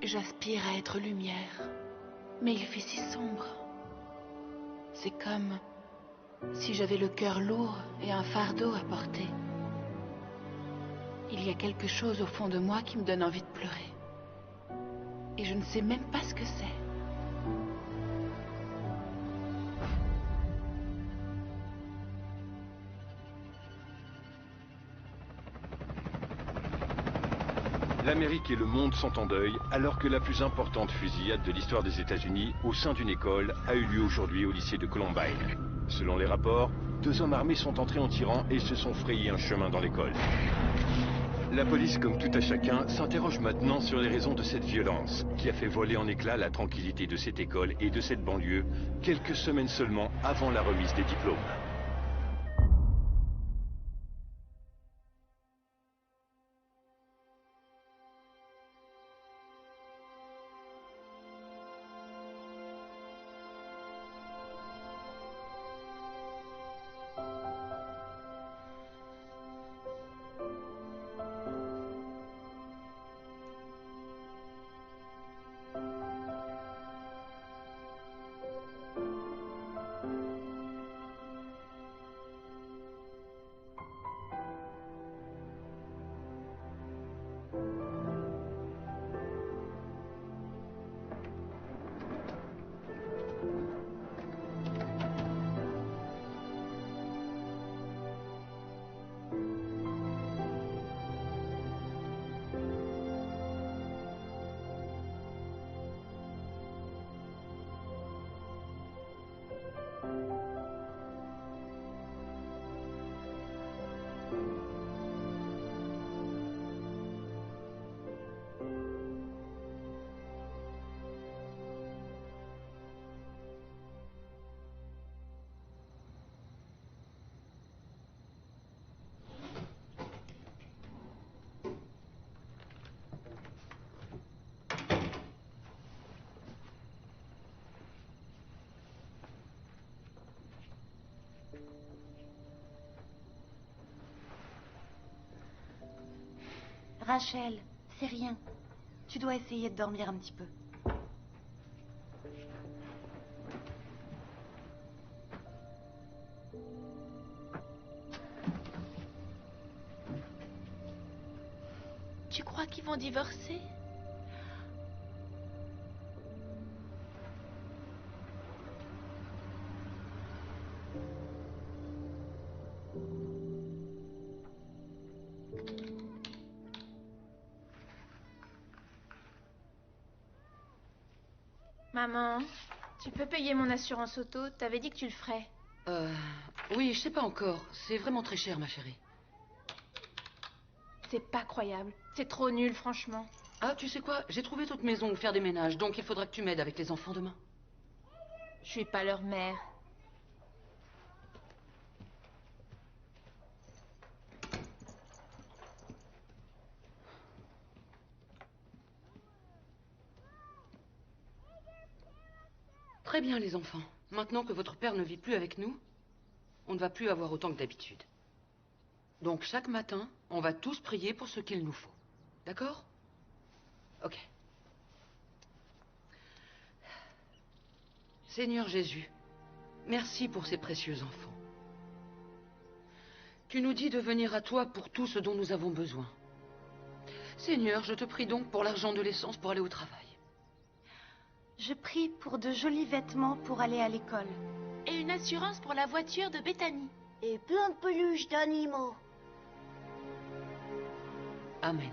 J'aspire à être lumière, mais il fait si sombre. C'est comme si j'avais le cœur lourd et un fardeau à porter. Il y a quelque chose au fond de moi qui me donne envie de pleurer. Et je ne sais même pas ce que c'est. L'Amérique et le monde sont en deuil, alors que la plus importante fusillade de l'histoire des États-Unis au sein d'une école a eu lieu aujourd'hui au lycée de Columbine. Selon les rapports, 2 hommes armés sont entrés en tirant et se sont frayés un chemin dans l'école. La police, comme tout à chacun, s'interroge maintenant sur les raisons de cette violence, qui a fait voler en éclats la tranquillité de cette école et de cette banlieue, quelques semaines seulement avant la remise des diplômes. Rachel, c'est rien. Tu dois essayer de dormir un petit peu. Tu crois qu'ils vont divorcer? Maman, tu peux payer mon assurance auto? T'avais dit que tu le ferais. Oui, je sais pas encore. C'est vraiment très cher, ma chérie. C'est pas croyable. C'est trop nul, franchement. Ah, tu sais quoi? J'ai trouvé toute maison où faire des ménages, donc il faudra que tu m'aides avec les enfants demain. Je suis pas leur mère. Très bien, les enfants. Maintenant que votre père ne vit plus avec nous, on ne va plus avoir autant que d'habitude. Donc chaque matin, on va tous prier pour ce qu'il nous faut. D'accord? Ok. Seigneur Jésus, merci pour ces précieux enfants. Tu nous dis de venir à toi pour tout ce dont nous avons besoin. Seigneur, je te prie donc pour l'argent de l'essence pour aller au travail. Je prie pour de jolis vêtements pour aller à l'école. Et une assurance pour la voiture de Bethany. Et plein de peluches d'animaux. Amen.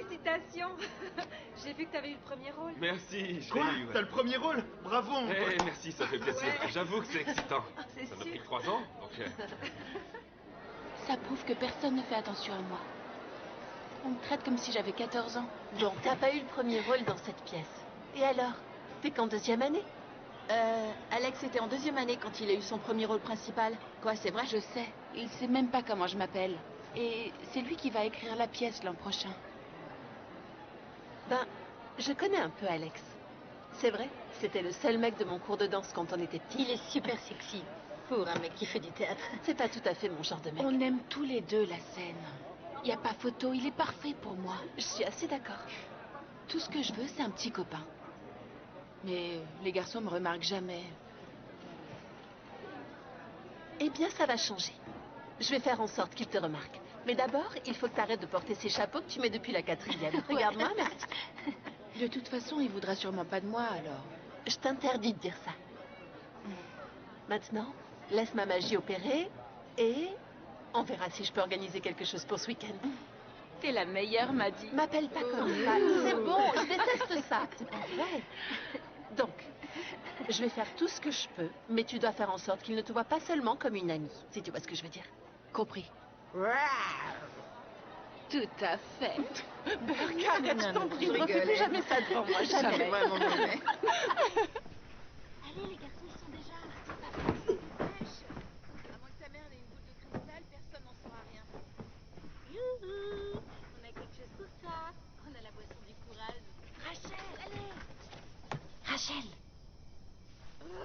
Félicitations. J'ai vu que t'avais eu le premier rôle. Merci, je Quoi? l'ai eu. Ouais. T'as le premier rôle? Bravo, mon pote. Eh, merci, ça fait plaisir. J'avoue que c'est excitant. C'est Ça m'a sûr. pris que 3 ans, donc... Ça prouve que personne ne fait attention à moi. On me traite comme si j'avais 14 ans. Bon, t'as pas eu le premier rôle dans cette pièce. Et alors? T'es qu'en deuxième année? Alex était en deuxième année quand il a eu son premier rôle principal. Quoi, c'est vrai? Je sais. Il sait même pas comment je m'appelle. Et c'est lui qui va écrire la pièce l'an prochain. Ben, je connais un peu Alex. C'est vrai, c'était le seul mec de mon cours de danse quand on était petits. Il est super sexy pour un mec qui fait du théâtre. C'est pas tout à fait mon genre de mec. On aime tous les deux la scène. Y a pas photo, il est parfait pour moi. Je suis assez d'accord. Tout ce que je veux, c'est un petit copain. Mais les garçons me remarquent jamais. Eh bien, ça va changer. Je vais faire en sorte qu'il te remarque. Mais d'abord, il faut que tu arrêtes de porter ces chapeaux que tu mets depuis la 4e. Regarde-moi, merci. De toute façon, il voudra sûrement pas de moi, alors. Je t'interdis de dire ça. Maintenant, laisse ma magie opérer et on verra si je peux organiser quelque chose pour ce week-end. T'es la meilleure, m'a dit. M'appelle pas comme ça. C'est bon, je déteste ça. C'est pas vrai. Donc, je vais faire tout ce que je peux, mais tu dois faire en sorte qu'il ne te voit pas seulement comme une amie, si tu vois ce que je veux dire. Compris. Tout à fait. Burke, arrête, je t'en prie, refais plus jamais ça devant moi, jamais. Allez, les garçons, ils sont déjà... À moins que ta mère ait une boule de cristal, personne n'en saura rien. Youhou! On a quelque chose pour ça. On a la boisson du courage. Rachel, allez! Rachel!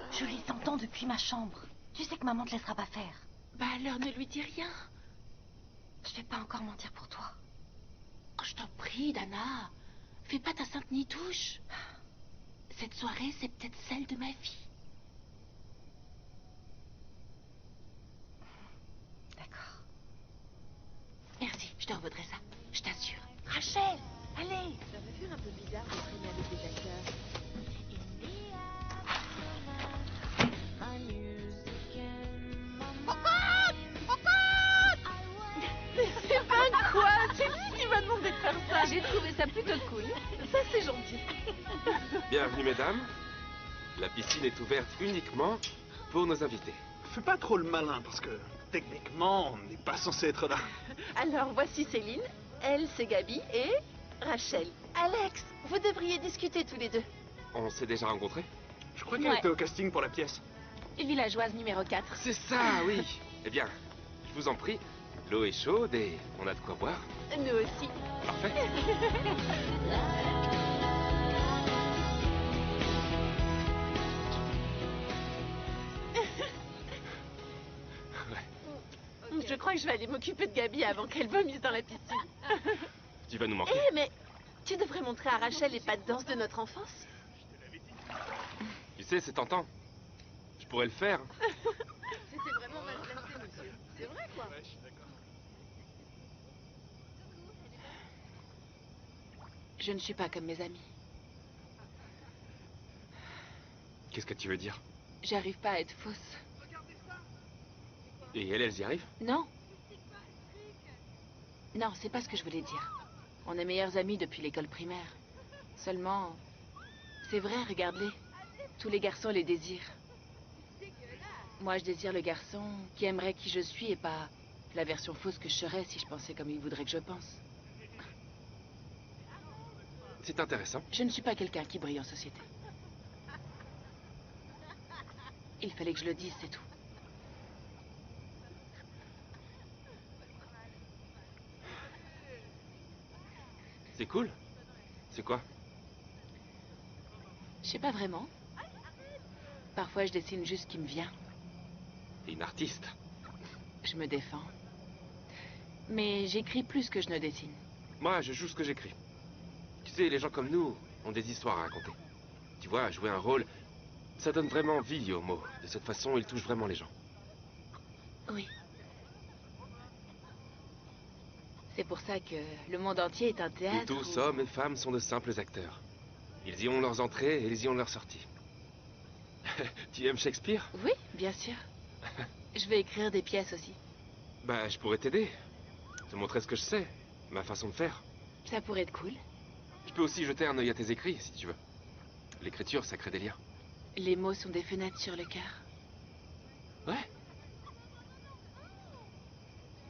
Je les entends depuis ma chambre. Tu sais que maman te laissera pas faire. Bah alors, ne lui dis rien. Je vais pas encore mentir pour toi. Oh, je t'en prie, Dana. Fais pas ta sainte nitouche. Cette soirée, c'est peut-être celle de ma vie. D'accord. Merci, je te revaudrai ça. Je t'assure. Rachel, allez! Ça me fait un peu bizarre de traîner avec des acteurs. C'est pas quoi? C'est lui qui m'a demandé de faire ça. J'ai trouvé ça plutôt cool. Ça, c'est gentil. Bienvenue, mesdames. La piscine est ouverte uniquement pour nos invités. Fais pas trop le malin, parce que techniquement, on n'est pas censé être là. Alors, voici Céline. Elle, c'est Gabi et Rachel. Alex, vous devriez discuter tous les deux. On s'est déjà rencontrés? Je crois qu'elle Ouais. était au casting pour la pièce. Villageoise numéro 4. C'est ça, oui. Eh bien, je vous en prie, l'eau est chaude et on a de quoi boire. Nous aussi. Parfait. Je crois que je vais aller m'occuper de Gabi avant qu'elle vomisse dans la piscine. Tu vas nous manquer. Eh, mais tu devrais montrer à Rachel les pas de danse de notre enfance. Tu sais, c'est tentant. Je pourrais le faire. C'était vraiment mal placé, monsieur. C'est vrai, quoi. Je ne suis pas comme mes amis. Qu'est-ce que tu veux dire? J'arrive pas à être fausse. Et elles y arrivent? Non. Non, c'est pas ce que je voulais dire. On est meilleurs amis depuis l'école primaire. Seulement, c'est vrai, regarde-les. Tous les garçons les désirent. Moi, je désire le garçon qui aimerait qui je suis et pas la version fausse que je serais si je pensais comme il voudrait que je pense. C'est intéressant. Je ne suis pas quelqu'un qui brille en société. Il fallait que je le dise, c'est tout. C'est cool. C'est quoi? Je sais pas vraiment. Parfois, je dessine juste ce qui me vient. T'es une artiste. Je me défends. Mais j'écris plus que je ne dessine. Moi, je joue ce que j'écris. Tu sais, les gens comme nous ont des histoires à raconter. Tu vois, jouer un rôle, ça donne vraiment vie aux mots. De cette façon, ils touchent vraiment les gens. Oui. C'est pour ça que le monde entier est un Où théâtre. tous, hommes et femmes, sont de simples acteurs. Ils y ont leurs entrées et ils y ont leurs sorties. Tu aimes Shakespeare? Oui, bien sûr. Je vais écrire des pièces aussi. Bah, je pourrais t'aider. Te montrer ce que je sais, ma façon de faire. Ça pourrait être cool. Je peux aussi jeter un œil à tes écrits, si tu veux. L'écriture, ça crée des liens. Les mots sont des fenêtres sur le cœur. Ouais.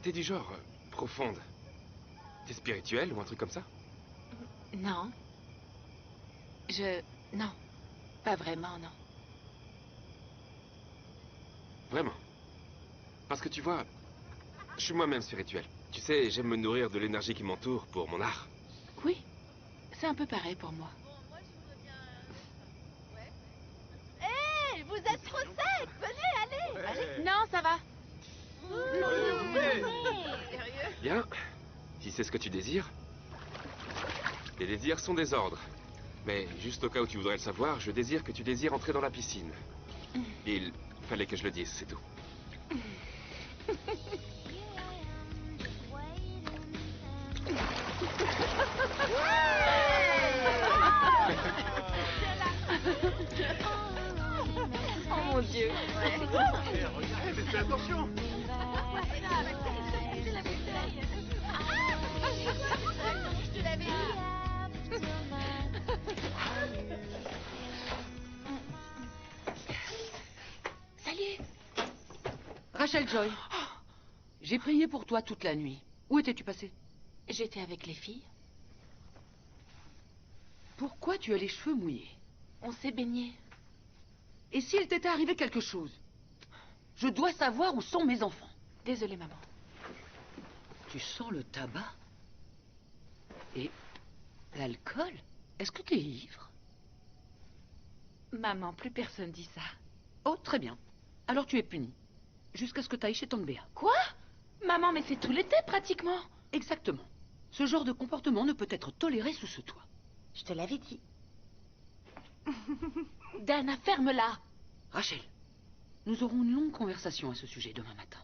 T'es du genre profonde. T'es spirituelle ou un truc comme ça? Non. Non. Pas vraiment, non. Vraiment. Parce que tu vois, je suis moi-même spirituel. Tu sais, j'aime me nourrir de l'énergie qui m'entoure pour mon art. Oui. C'est un peu pareil pour moi. Hé, vous êtes trop sec. Venez, allez. Non, ça va. Bien. Si c'est ce que tu désires. Les désirs sont des ordres. Mais juste au cas où tu voudrais le savoir, je désire que tu désires entrer dans la piscine. Il fallait que je le dise, c'est tout. Oh mon Dieu. Mais fais attention. Je te l'avais dit. Ça y est. Rachel Joy, j'ai prié pour toi toute la nuit. Où étais-tu passée? J'étais avec les filles. Pourquoi tu as les cheveux mouillés? On s'est baigné. Et s'il t'était arrivé quelque chose? Je dois savoir où sont mes enfants. Désolée, maman. Tu sens le tabac? Et l'alcool? Est-ce que tu es ivre? Maman, plus personne dit ça. Oh, très bien. Alors tu es puni. Jusqu'à ce que tu ailles chez Tante Béa. Quoi? Maman, mais c'est tout l'été, pratiquement. Exactement. Ce genre de comportement ne peut être toléré sous ce toit. Je te l'avais dit. Dana, ferme-la. Rachel, nous aurons une longue conversation à ce sujet demain matin.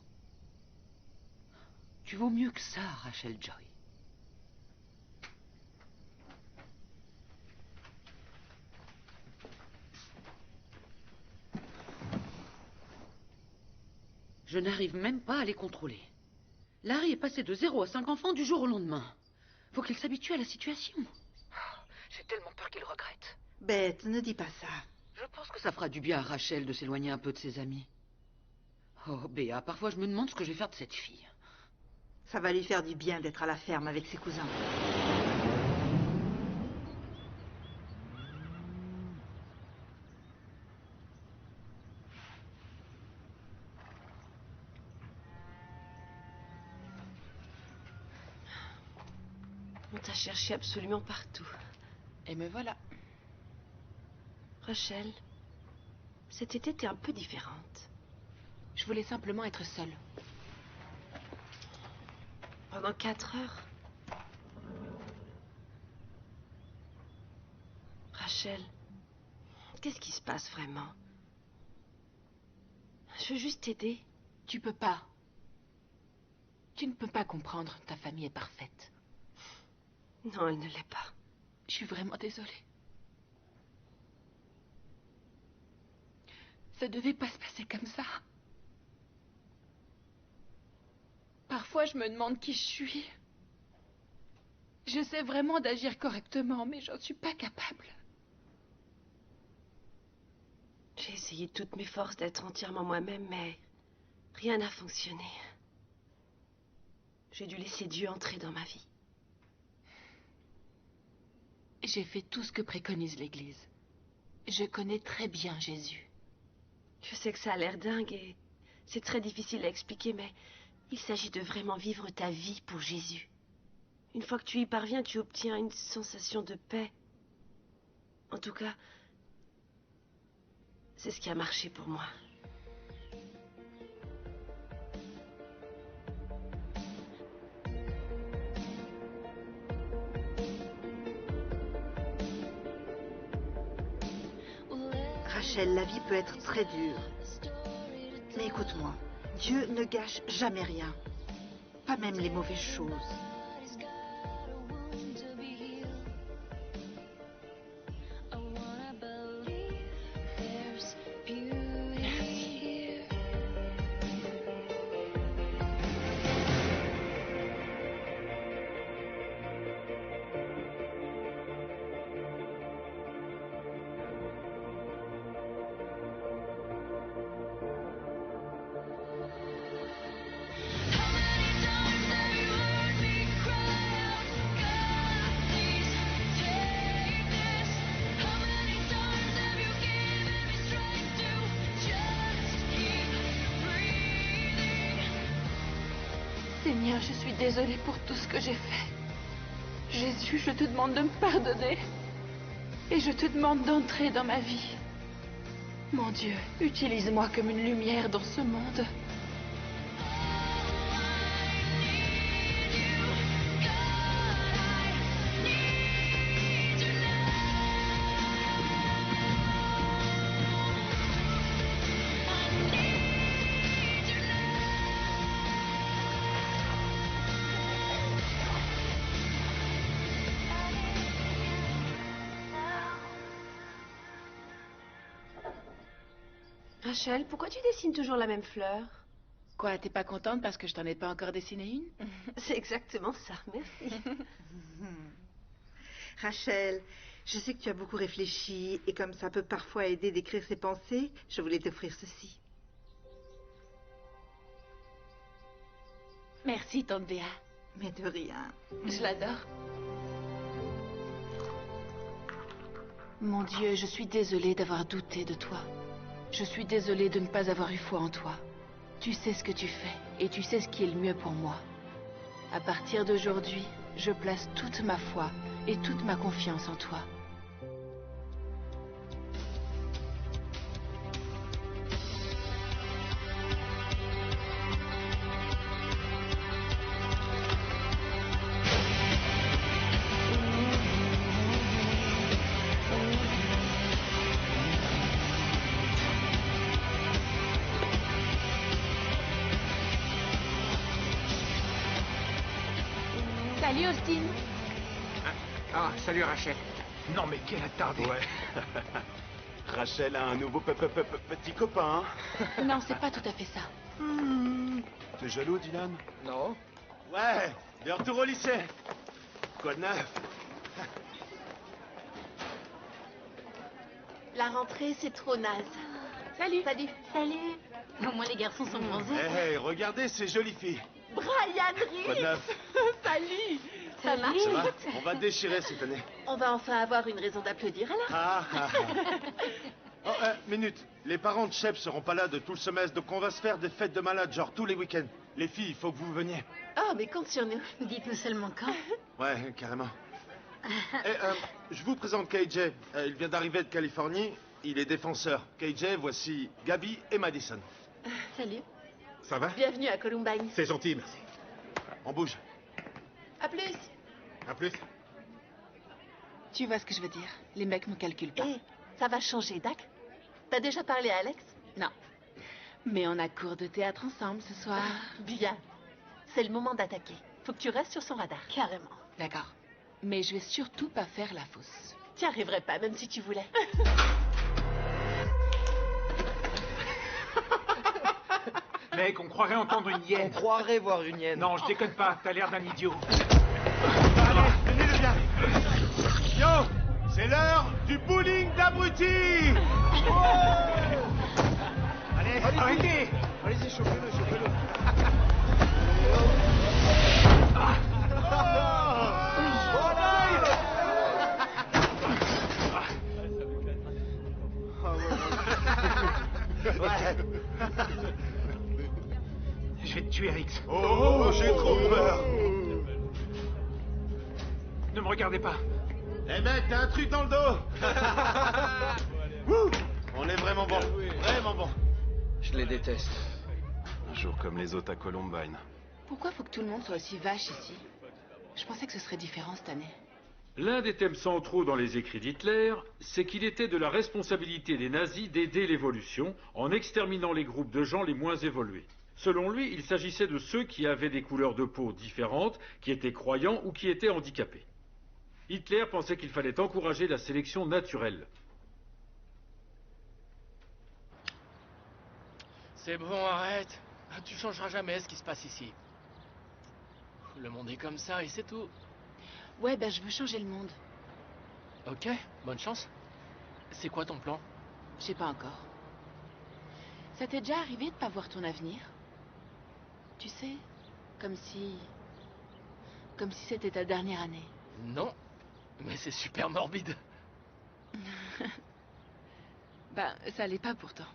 Tu vaux mieux que ça, Rachel Joy. Je n'arrive même pas à les contrôler. Larry est passé de 0 à 5 enfants du jour au lendemain. Faut qu'il s'habitue à la situation. J'ai tellement peur qu'il regrette. Bête, ne dis pas ça. Je pense que ça fera du bien à Rachel de s'éloigner un peu de ses amis. Oh, Béa, parfois je me demande ce que je vais faire de cette fille. Ça va lui faire du bien d'être à la ferme avec ses cousins. On t'a cherché absolument partout. Et me voilà. Rachel, cet été, t'es un peu différente. Je voulais simplement être seule. Pendant 4 heures. Rachel, qu'est-ce qui se passe vraiment? Je veux juste t'aider. Tu peux pas. Tu ne peux pas comprendre. Ta famille est parfaite. Non, elle ne l'est pas. Je suis vraiment désolée. Ça devait pas se passer comme ça. Parfois, je me demande qui je suis. J'essaie vraiment d'agir correctement, mais j'en suis pas capable. J'ai essayé de toutes mes forces d'être entièrement moi-même, mais rien n'a fonctionné. J'ai dû laisser Dieu entrer dans ma vie. J'ai fait tout ce que préconise l'Église. Je connais très bien Jésus. Je sais que ça a l'air dingue et c'est très difficile à expliquer, mais il s'agit de vraiment vivre ta vie pour Jésus. Une fois que tu y parviens, tu obtiens une sensation de paix. En tout cas, c'est ce qui a marché pour moi. Rachel, la vie peut être très dure. Mais écoute-moi, Dieu ne gâche jamais rien. Pas même les mauvaises choses. Seigneur, je suis désolée pour tout ce que j'ai fait. Jésus, je te demande de me pardonner. Et je te demande d'entrer dans ma vie. Mon Dieu, utilise-moi comme une lumière dans ce monde. Rachel, pourquoi tu dessines toujours la même fleur? Quoi, t'es pas contente parce que je t'en ai pas encore dessiné une? C'est exactement ça, merci. Rachel, je sais que tu as beaucoup réfléchi et comme ça peut parfois aider d'écrire ses pensées, je voulais t'offrir ceci. Merci, tante Béa. Mais de rien. Je l'adore. Mon Dieu, je suis désolée d'avoir douté de toi. Je suis désolée de ne pas avoir eu foi en toi. Tu sais ce que tu fais et tu sais ce qui est le mieux pour moi. À partir d'aujourd'hui, je place toute ma foi et toute ma confiance en toi. Salut Austin. Ah, salut Rachel. Non mais quel attardé. Ouais. Rachel a un nouveau petit copain. Non, c'est pas tout à fait ça. T'es jaloux, Dylan? Non. Ouais, de retour au lycée. Quoi de neuf? La rentrée, c'est trop naze. Salut. Salut. Salut. Au moins les garçons sont bronzés. Hey, regardez ces jolies filles. Brian Quoi de Reed. neuf? Salut. Ça marche? Ça va? On va déchirer cette année. On va enfin avoir une raison d'applaudir alors. Ah. Oh, minute. Les parents de Shep seront pas là de tout le semestre, donc on va se faire des fêtes de malades, genre tous les week-ends. Les filles, il faut que vous veniez. Oh, mais compte sur nous. Dites-nous seulement quand. Ouais, carrément. Et, je vous présente KJ. Il vient d'arriver de Californie. Il est défenseur. KJ, voici Gabi et Madison. Salut. Ça va? Bienvenue à Columbine. C'est gentil, merci. On bouge. À plus. À plus. Tu vois ce que je veux dire. Les mecs me calculent pas. Hé, ça va changer, Dac. T'as déjà parlé à Alex? Non. Mais on a cours de théâtre ensemble ce soir. Bien. C'est le moment d'attaquer. Faut que tu restes sur son radar. Carrément. D'accord. Mais je vais surtout pas faire la fausse. Tu arriverais pas, même si tu voulais. Mec, on croirait entendre une hyène. On croirait voir une hyène. Non, je déconne pas, t'as l'air d'un idiot. Allez, venez le bien. Yo, c'est l'heure du bowling d'abrutis. Allez, arrêtez. Allez-y, chauffez-le, chauffez-le. Je vais te tuer, Rix. Oh, j'ai trop peur. Ne me regardez pas. Eh mec, t'as un truc dans le dos. Wouh, on est vraiment bon, vraiment bon. Je les déteste. Un jour comme les autres à Columbine. Pourquoi faut que tout le monde soit aussi vache ici? Je pensais que ce serait différent cette année. L'un des thèmes centraux dans les écrits d'Hitler, c'est qu'il était de la responsabilité des nazis d'aider l'évolution en exterminant les groupes de gens les moins évolués. Selon lui, il s'agissait de ceux qui avaient des couleurs de peau différentes, qui étaient croyants ou qui étaient handicapés. Hitler pensait qu'il fallait encourager la sélection naturelle. C'est bon, arrête. Tu changeras jamais ce qui se passe ici. Le monde est comme ça et c'est tout. Ouais, ben je veux changer le monde. Ok, bonne chance. C'est quoi ton plan? Je sais pas encore. Ça t'est déjà arrivé de pas voir ton avenir? Tu sais, comme si c'était ta dernière année. Non, mais c'est super morbide. Ben, ça l'est pas pourtant.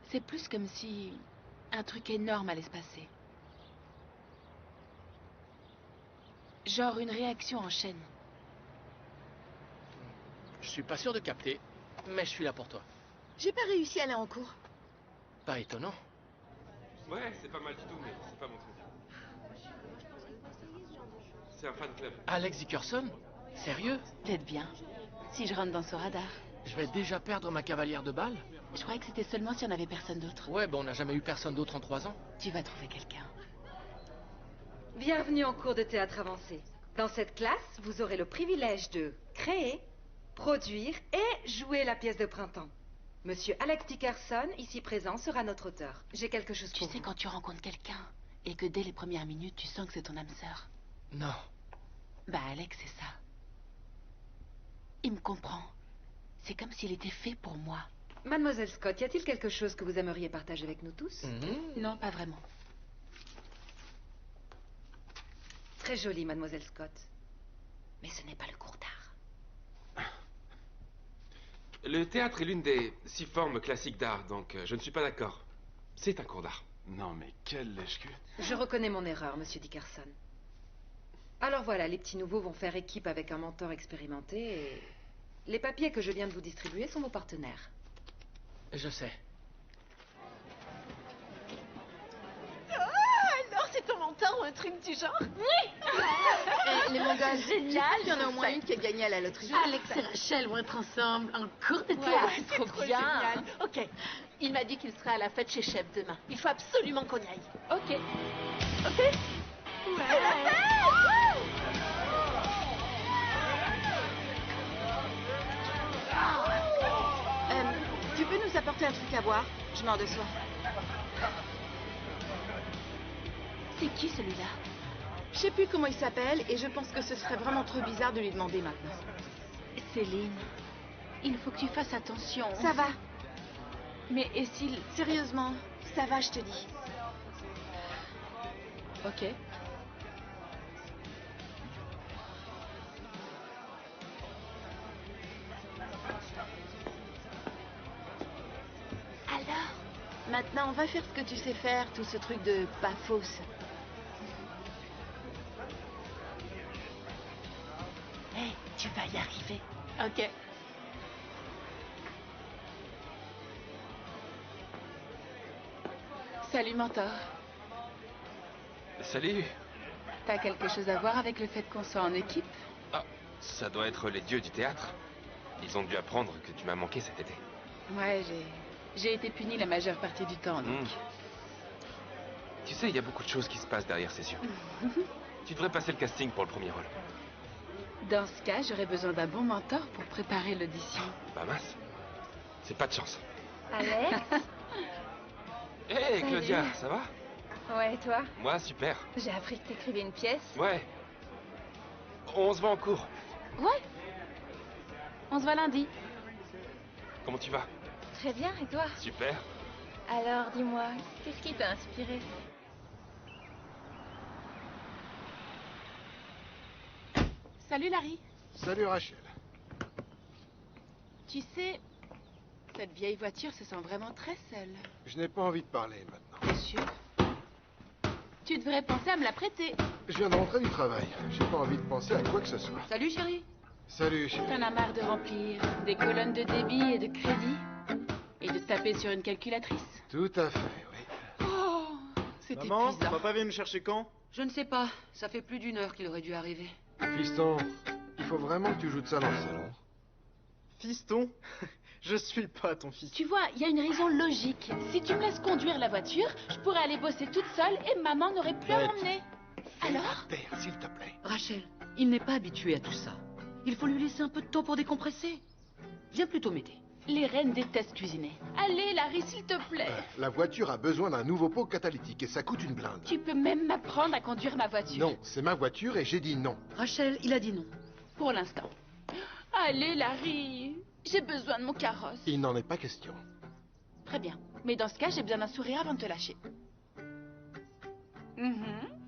C'est plus comme si un truc énorme allait se passer. Genre une réaction en chaîne. Je suis pas sûr de capter, mais je suis là pour toi. J'ai pas réussi à aller en cours. Pas étonnant. Ouais, c'est pas mal du tout, mais c'est pas mon truc. C'est un fan club. Alex Dickerson? Sérieux? Peut-être bien. Si je rentre dans ce radar. Je vais déjà perdre ma cavalière de balle? Je croyais que c'était seulement si on avait personne d'autre. Ouais, on n'a jamais eu personne d'autre en 3 ans. Tu vas trouver quelqu'un. Bienvenue en cours de théâtre avancé. Dans cette classe, vous aurez le privilège de créer, produire et jouer la pièce de printemps. Monsieur Alex Dickerson, ici présent, sera notre auteur. J'ai quelque chose pour vous. Tu sais quand tu rencontres quelqu'un et que dès les premières minutes, tu sens que c'est ton âme sœur. Non. Bah Alex, c'est ça. Il me comprend. C'est comme s'il était fait pour moi. Mademoiselle Scott, y a-t-il quelque chose que vous aimeriez partager avec nous tous? Non, pas vraiment. Très jolie, Mademoiselle Scott. Mais ce n'est pas le cours d'art. Le théâtre est l'une des 6 formes classiques d'art, donc je ne suis pas d'accord. C'est un cours d'art. Non, mais quel lèche-cul. Je reconnais mon erreur, Monsieur Dickerson. Alors voilà, les petits nouveaux vont faire équipe avec un mentor expérimenté et... Les papiers que je viens de vous distribuer sont vos partenaires. Je sais. Alors, c'est ton mentor ou un truc du genre? Oui. Les mongols, Génial. il y en a au moins une qui a gagné à la loterie. Alex et Rachel vont être ensemble en cours de théâtre. Ouais, c'est trop bien. Génial. Ok. Il m'a dit qu'il serait à la fête chez Chef demain. Il faut absolument qu'on y aille. Ok. Ok. Ouais. Tu peux nous apporter un truc à boire? Je meurs de soif. C'est qui celui-là? Je sais plus comment il s'appelle et je pense que ce serait vraiment trop bizarre de lui demander maintenant. Céline, il faut que tu fasses attention. Ça va. Mais et s'il... Sérieusement, ça va, je te dis. Ok. Alors, maintenant, on va faire ce que tu sais faire, tout ce truc de pas fausse. Hé, tu vas y arriver. Ok. Salut, mentor. Salut. T'as quelque chose à voir avec le fait qu'on soit en équipe? Ah, ça doit être les dieux du théâtre. Ils ont dû apprendre que tu m'as manqué cet été. Ouais, j'ai été punie la majeure partie du temps, donc... Tu sais, il y a beaucoup de choses qui se passent derrière ces yeux. Tu devrais passer le casting pour le premier rôle. Dans ce cas, j'aurais besoin d'un bon mentor pour préparer l'audition. Bah mince. C'est pas de chance. Alex? Hé, Claudia, ça va? Ouais, et toi? Moi, super. J'ai appris que t'écrivais une pièce. Ouais. On se voit en cours. Ouais. On se voit lundi. Comment tu vas? Très bien, et toi? Super. Alors, dis-moi, qu'est-ce qui t'a inspiré? Salut, Larry. Salut, Rachel. Tu sais, cette vieille voiture se sent vraiment très seule. Je n'ai pas envie de parler maintenant. T'es sûr? Tu devrais penser à me la prêter. Je viens de rentrer du travail. J'ai pas envie de penser à quoi que ce soit. Salut, chérie. Salut, chérie. T'en as marre de remplir des colonnes de débit et de crédit? Et de taper sur une calculatrice? Tout à fait, oui. Oh, c'est Maman, épuisant. papa vient me chercher quand? Je ne sais pas. Ça fait plus d'1 heure qu'il aurait dû arriver. Fiston, il faut vraiment que tu joues de ça dans le salon. Fiston? Je suis pas ton fils. Tu vois, il y a une raison logique. Si tu me laisses conduire la voiture, je pourrais aller bosser toute seule et maman n'aurait plus à Bête. m'emmener. Alors? Terre, s'il te plaît. Rachel, il n'est pas habitué à tout ça. Il faut lui laisser un peu de temps pour décompresser. Viens plutôt m'aider. Les reines détestent cuisiner. Allez, Larry, s'il te plaît. La voiture a besoin d'un nouveau pot catalytique et ça coûte une blinde. Tu peux même m'apprendre à conduire ma voiture. Non, c'est ma voiture et j'ai dit non. Rachel, il a dit non. Pour l'instant. Allez, Larry. J'ai besoin de mon carrosse. Il n'en est pas question. Très bien. Mais dans ce cas, j'ai besoin d'un sourire avant de te lâcher.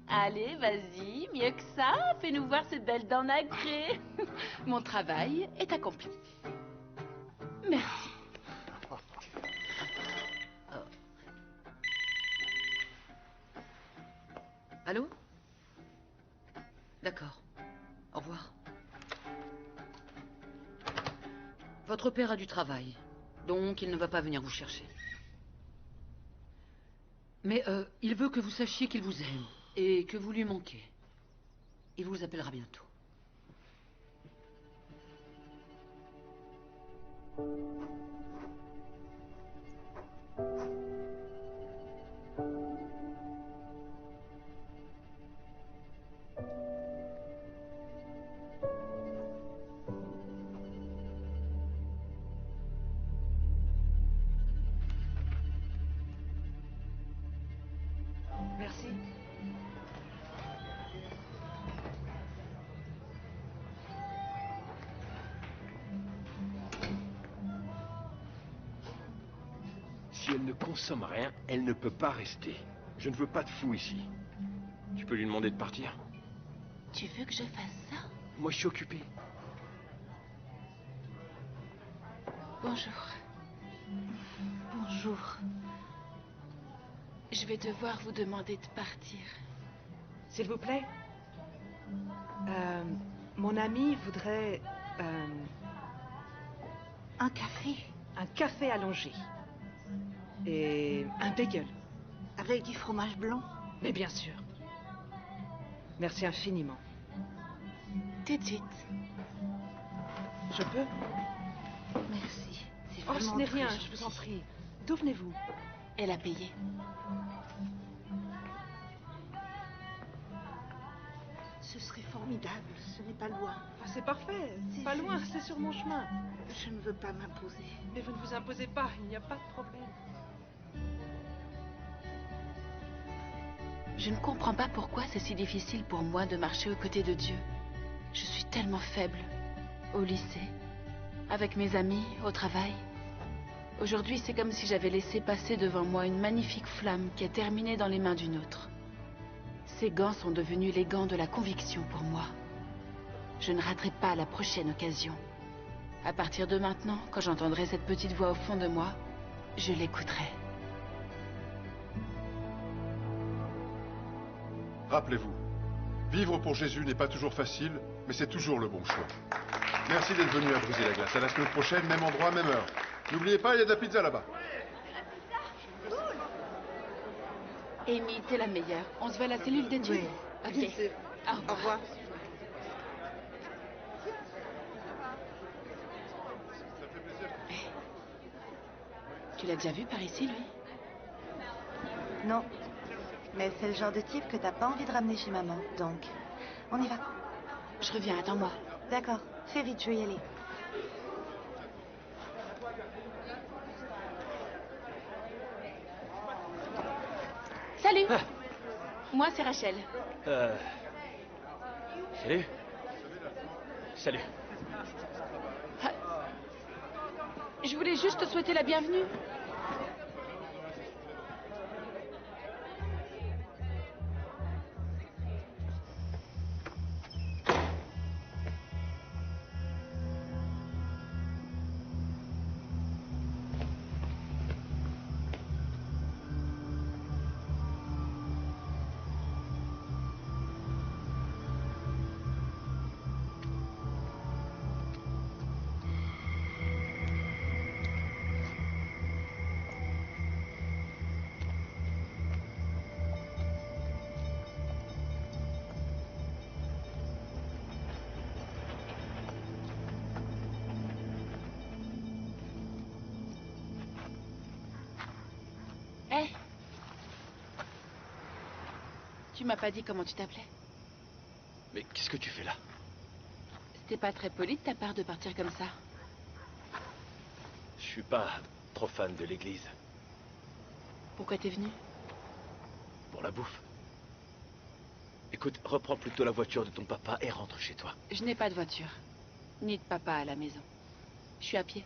Allez, vas-y, mieux que ça. Fais-nous voir ces belles dents nacrées. Mon travail est accompli. Merci. Allô? D'accord. revoir. Votre père a du travail, donc il ne va pas venir vous chercher. Mais il veut que vous sachiez qu'il vous aime et que vous lui manquez. Il vous appellera bientôt. Merci. Si elle ne consomme rien, elle ne peut pas rester. Je ne veux pas de fou ici. Tu peux lui demander de partir? Tu veux que je fasse ça? Moi, je suis occupé. Bonjour. Bonjour. Je vais devoir vous demander de partir. S'il vous plaît. Mon ami voudrait... un café. Un café allongé. Et un bagel. Avec du fromage blanc? Mais bien sûr. Merci infiniment. Tout de suite. Je peux? Merci. C'est Oh, ce vraiment n'est très rien, gentil. je vous en prie. D'où venez-vous? Elle a payé. Ce serait formidable, ce n'est pas loin. Ah, c'est parfait, pas loin, c'est sur mon chemin. Je ne veux pas m'imposer. Mais vous ne vous imposez pas, il n'y a pas de problème. Je ne comprends pas pourquoi c'est si difficile pour moi de marcher aux côtés de Dieu. Je suis tellement faible. Au lycée, avec mes amis, au travail. Aujourd'hui, c'est comme si j'avais laissé passer devant moi une magnifique flamme qui a terminé dans les mains d'une autre. Ces gants sont devenus les gants de la conviction pour moi. Je ne raterai pas la prochaine occasion. À partir de maintenant, quand j'entendrai cette petite voix au fond de moi, je l'écouterai. Rappelez-vous, vivre pour Jésus n'est pas toujours facile, mais c'est toujours le bon choix. Merci d'être venu à Briser la Glace. À la semaine prochaine, même endroit, même heure. N'oubliez pas, il y a de la pizza là-bas. Amy, t'es la meilleure. On se voit à la cellule d'études? Oui. Ok. Au revoir. Tu l'as déjà vu par ici, lui? Non. Mais c'est le genre de type que t'as pas envie de ramener chez maman. Donc, on y va. Je reviens, attends-moi. D'accord. Fais vite, je vais y aller. Salut. Moi, c'est Rachel. Salut. Salut. Je voulais juste te souhaiter la bienvenue. Hé! Tu m'as pas dit comment tu t'appelais? Mais qu'est-ce que tu fais là? C'était pas très poli de ta part de partir comme ça. Je suis pas trop fan de l'église. Pourquoi t'es venu? Pour la bouffe. Écoute, reprends plutôt la voiture de ton papa et rentre chez toi. Je n'ai pas de voiture. Ni de papa à la maison. Je suis à pied.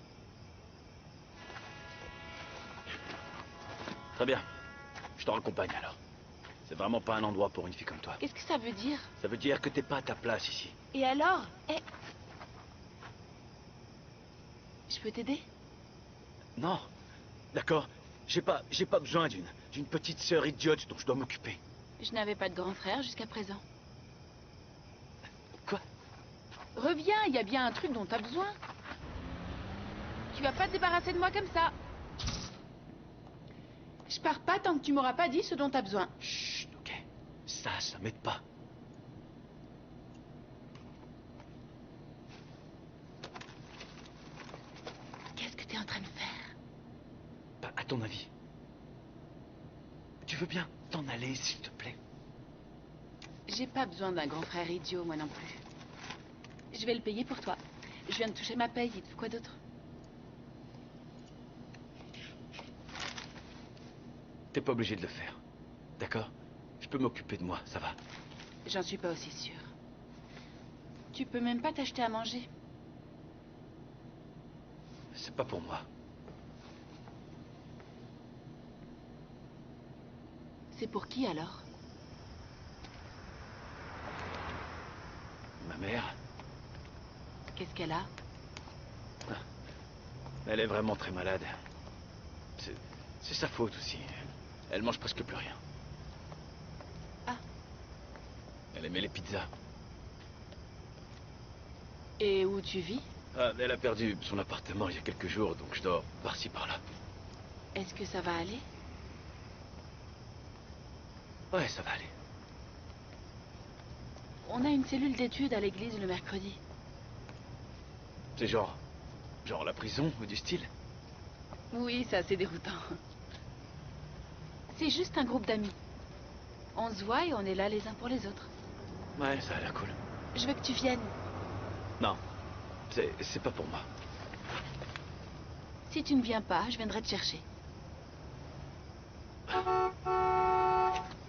Très bien. Je t'en raccompagne alors. C'est vraiment pas un endroit pour une fille comme toi. Qu'est-ce que ça veut dire? Ça veut dire que t'es pas à ta place ici. Et alors? Je peux t'aider? Non. D'accord. J'ai pas besoin d'une petite sœur idiote dont je dois m'occuper. Je n'avais pas de grand frère jusqu'à présent. Quoi? Reviens, il y a bien un truc dont t'as besoin. Tu vas pas te débarrasser de moi comme ça. Je pars pas tant que tu m'auras pas dit ce dont t'as besoin. Chut, ok. Ça m'aide pas. Qu'est-ce que t'es en train de faire? Bah, à ton avis. Tu veux bien t'en aller, s'il te plaît? J'ai pas besoin d'un grand frère idiot, moi non plus. Je vais le payer pour toi. Je viens de toucher ma paye, il te faut quoi d'autre? T'es pas obligé de le faire. D'accord? Je peux m'occuper de moi, ça va. J'en suis pas aussi sûre. Tu peux même pas t'acheter à manger. C'est pas pour moi. C'est pour qui alors? Ma mère, Qu'est-ce qu'elle a? elle est vraiment très malade. C'est sa faute aussi. Elle mange presque plus rien. Ah. Elle aimait les pizzas. Et où tu vis? Ah, elle a perdu son appartement il y a quelques jours, donc je dors par-ci par-là. Est-ce que ça va aller? Ouais, ça va aller. On a une cellule d'études à l'église le mercredi. C'est genre la prison ou du style? Oui, c'est assez déroutant. C'est juste un groupe d'amis. On se voit et on est là les uns pour les autres. Ouais, ça a l'air cool. Je veux que tu viennes. Non, c'est pas pour moi. Si tu ne viens pas, je viendrai te chercher.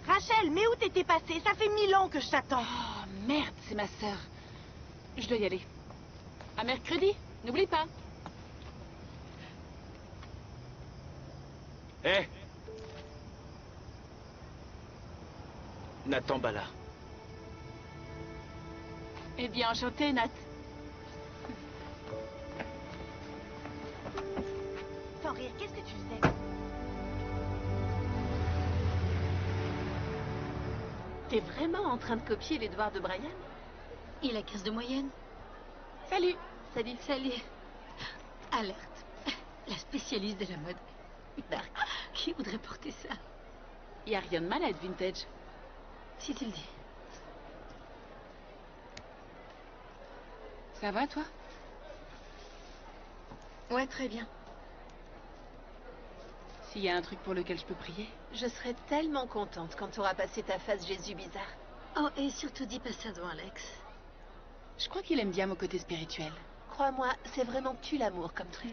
Rachel, mais où t'étais passée? Ça fait 1000 ans que je t'attends. Oh, merde, c'est ma sœur. Je dois y aller. À mercredi, n'oublie pas. Hé Nathan Bala. Eh bien, enchanté, Nat. Sans rire, qu'est-ce que tu sais? T'es vraiment en train de copier les devoirs de Brian? Il a 15 de moyenne. Salut. Salut. Salut. Alerte. La spécialiste de la mode. Dark. Qui voudrait porter ça? Y a rien de mal à être vintage. Si tu le dis. Ça va, toi? Ouais, très bien. S'il y a un truc pour lequel je peux prier? Je serais tellement contente quand tu auras passé ta phase Jésus bizarre. Oh, et surtout dis pas ça devant Alex. Je crois qu'il aime bien mon côté spirituel. Crois-moi, c'est vraiment tu l'amour comme truc.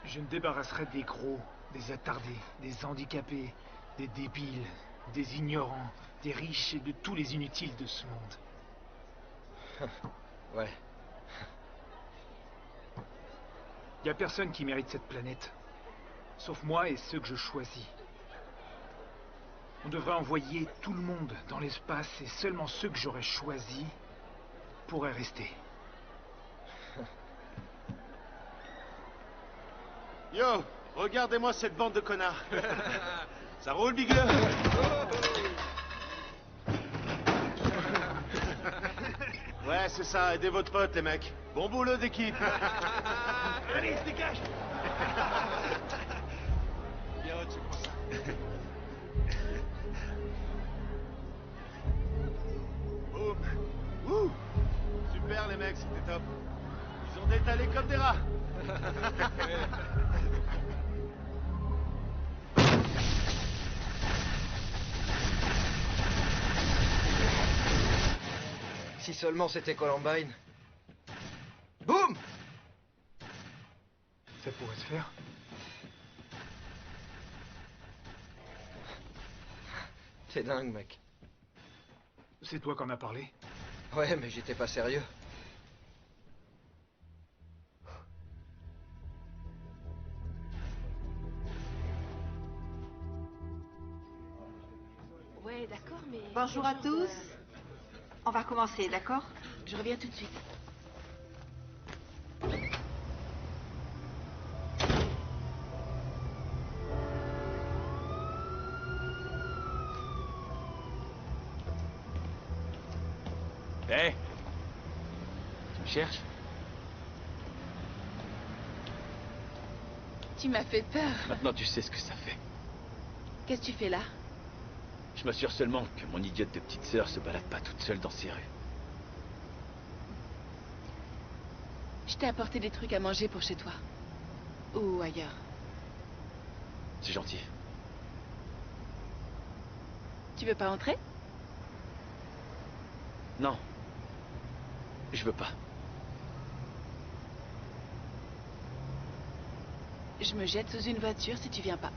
Je me débarrasserai des gros, des attardés, des handicapés, des débiles, des ignorants, des riches et de tous les inutiles de ce monde. Ouais. Y a personne qui mérite cette planète. Sauf moi et ceux que je choisis. On devrait envoyer tout le monde dans l'espace et seulement ceux que j'aurais choisis pourraient rester. Yo, regardez-moi cette bande de connards. Ça roule, Big Le? Ouais, c'est ça, aidez votre pote, les mecs. Bon boulot d'équipe. Allez, se dégage. Bien, tu prends ça. Boum. Ouh. Super, les mecs, c'était top. Ils ont détalé comme des rats. Si seulement c'était Columbine. Boum! Ça pourrait se faire. T'es dingue, mec. C'est toi qu'en as parlé? Ouais, mais j'étais pas sérieux. Ouais, d'accord, mais... Bonjour à tous. On va recommencer, d'accord? Je reviens tout de suite. cherches? Tu m'as fait peur. Maintenant, tu sais ce que ça fait. Qu'est-ce que tu fais là? Je m'assure seulement que mon idiote de petite sœur se balade pas toute seule dans ces rues. Je t'ai apporté des trucs à manger pour chez toi. Ou ailleurs. C'est gentil. Tu veux pas entrer? Non. Je veux pas. Je me jette sous une voiture si tu viens pas.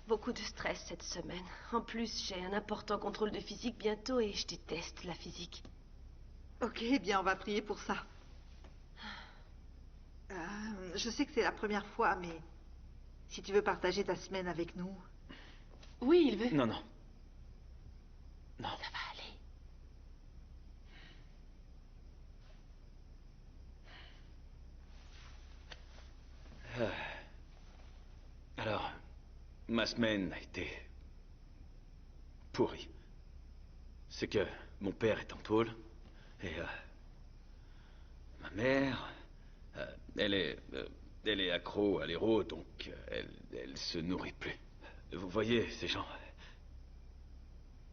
Beaucoup de stress cette semaine. En plus, j'ai un important contrôle de physique bientôt et je déteste la physique. Ok, bien, on va prier pour ça. Je sais que c'est la première fois, mais si tu veux partager ta semaine avec nous... Oui, il veut. Non, non. Non. Ça va aller. Alors, ma semaine a été pourrie. C'est que mon père est en tôle et ma mère, elle est accro à l'héros, donc elle se nourrit plus. Vous voyez, ces gens.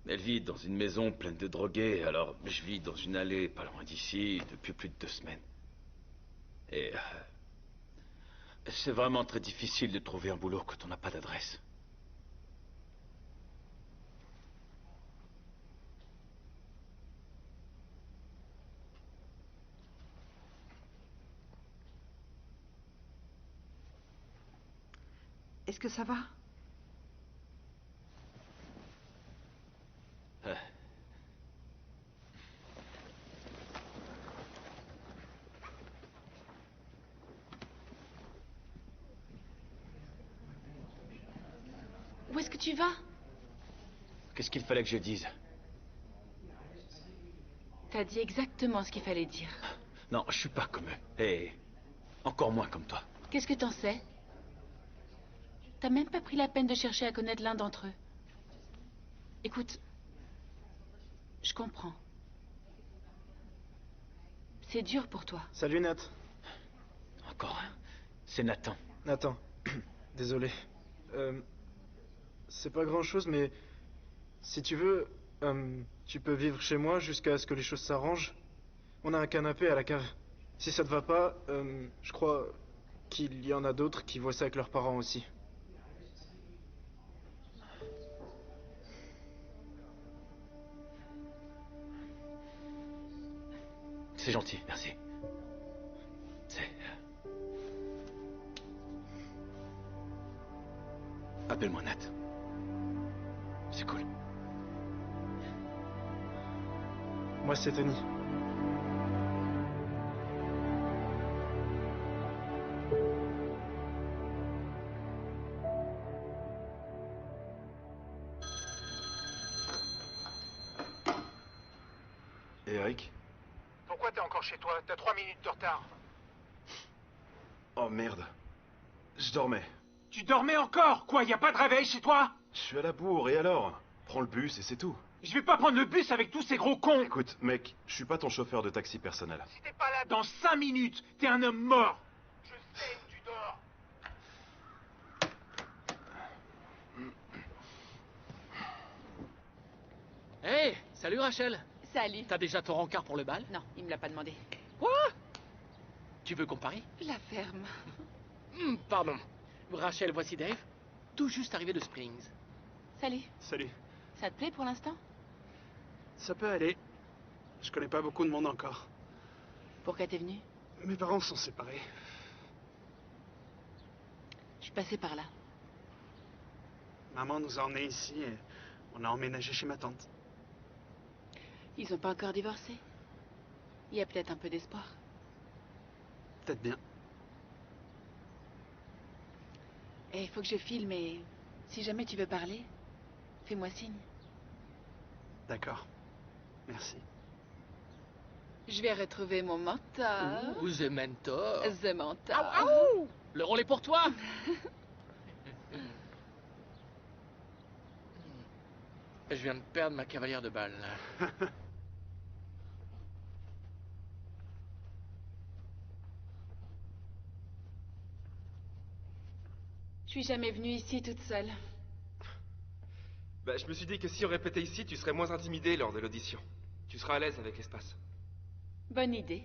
Elle vit dans une maison pleine de drogués, alors je vis dans une allée pas loin d'ici depuis plus de 2 semaines. Et c'est vraiment très difficile de trouver un boulot quand on n'a pas d'adresse. Est-ce que ça va? Où est-ce que tu vas? Qu'est-ce qu'il fallait que je dise? T'as dit exactement ce qu'il fallait dire. Non, je suis pas comme eux. Et encore moins comme toi. Qu'est-ce que t'en sais? T'as même pas pris la peine de chercher à connaître l'un d'entre eux. Écoute, je comprends. C'est dur pour toi. Salut Nat. Encore un. C'est Nathan. Nathan. Désolé. C'est pas grand-chose, mais si tu veux, tu peux vivre chez moi jusqu'à ce que les choses s'arrangent. On a un canapé à la cave. Si ça te va pas, je crois qu'il y en a d'autres qui voient ça avec leurs parents aussi. C'est gentil, merci. Appelle-moi Nat. C'est cool. Moi, c'est Tony. Et Eric? Pourquoi t'es encore chez toi? T'as 3 minutes de retard. Oh merde. Je dormais. Tu dormais encore? Quoi, y a pas de réveil chez toi? Je suis à la bourre, et alors? Prends le bus et c'est tout. Je vais pas prendre le bus avec tous ces gros cons. Écoute, mec, je suis pas ton chauffeur de taxi personnel. Si t'es pas là dans 5 minutes, t'es un homme mort. Je sais où tu dors. Hé, salut Rachel. Salut. T'as déjà ton rencard pour le bal? Non, il me l'a pas demandé. Quoi? Tu veux qu'on parie? La ferme. Pardon. Rachel, voici Dave. Tout juste arrivé de Springs. Salut. Salut. Ça te plaît pour l'instant? Ça peut aller. Je connais pas beaucoup de monde encore. Pourquoi t'es venu? Mes parents sont séparés. Je suis passée par là. Maman nous a emmenés ici et on a emménagé chez ma tante. Ils ont pas encore divorcé? Il y a peut-être un peu d'espoir. Peut-être bien. Et il faut que je file, mais si jamais tu veux parler, fais-moi signe. D'accord. Merci. Je vais retrouver mon mentor. Ou The Mentor. The mentor. Le rôle est pour toi. Je viens de perdre ma cavalière de balle. Je suis jamais venue ici toute seule. Bah, je me suis dit que si on répétait ici, tu serais moins intimidé lors de l'audition. Tu seras à l'aise avec l'espace. Bonne idée.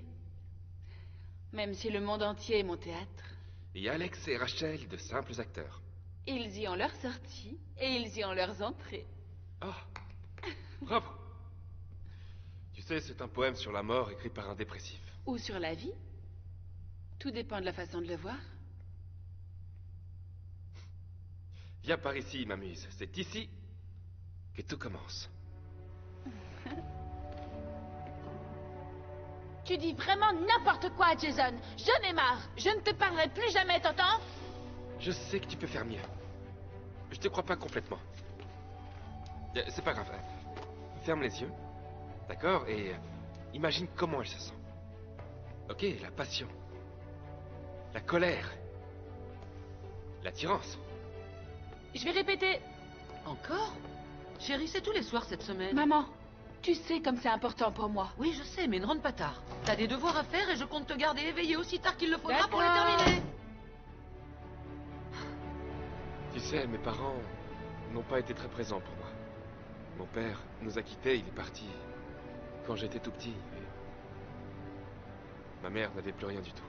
Même si le monde entier est mon théâtre. Il y a Alex et Rachel, de simples acteurs. Ils y ont leurs sorties et ils y ont leurs entrées. Bravo. Tu sais, c'est un poème sur la mort écrit par un dépressif. Ou sur la vie. Tout dépend de la façon de le voir. Viens par ici, m'amuse. C'est ici que tout commence. Tu dis vraiment n'importe quoi, Jason. J'en ai marre. Je ne te parlerai plus jamais, t'entends? Je sais que tu peux faire mieux. Je te crois pas complètement. C'est pas grave. Ferme les yeux. D'accord? Et imagine comment elle se sent. Ok, la passion. La colère. L'attirance. Je vais répéter. Encore? Chérie, c'est tous les soirs cette semaine. Maman, tu sais comme c'est important pour moi. Oui, je sais, mais ne rentre pas tard. T'as des devoirs à faire et je compte te garder éveillé aussi tard qu'il le faudra pour les terminer. Tu sais, mes parents n'ont pas été très présents pour moi. Mon père nous a quittés, il est parti quand j'étais tout petit. Et ma mère n'avait plus rien du tout.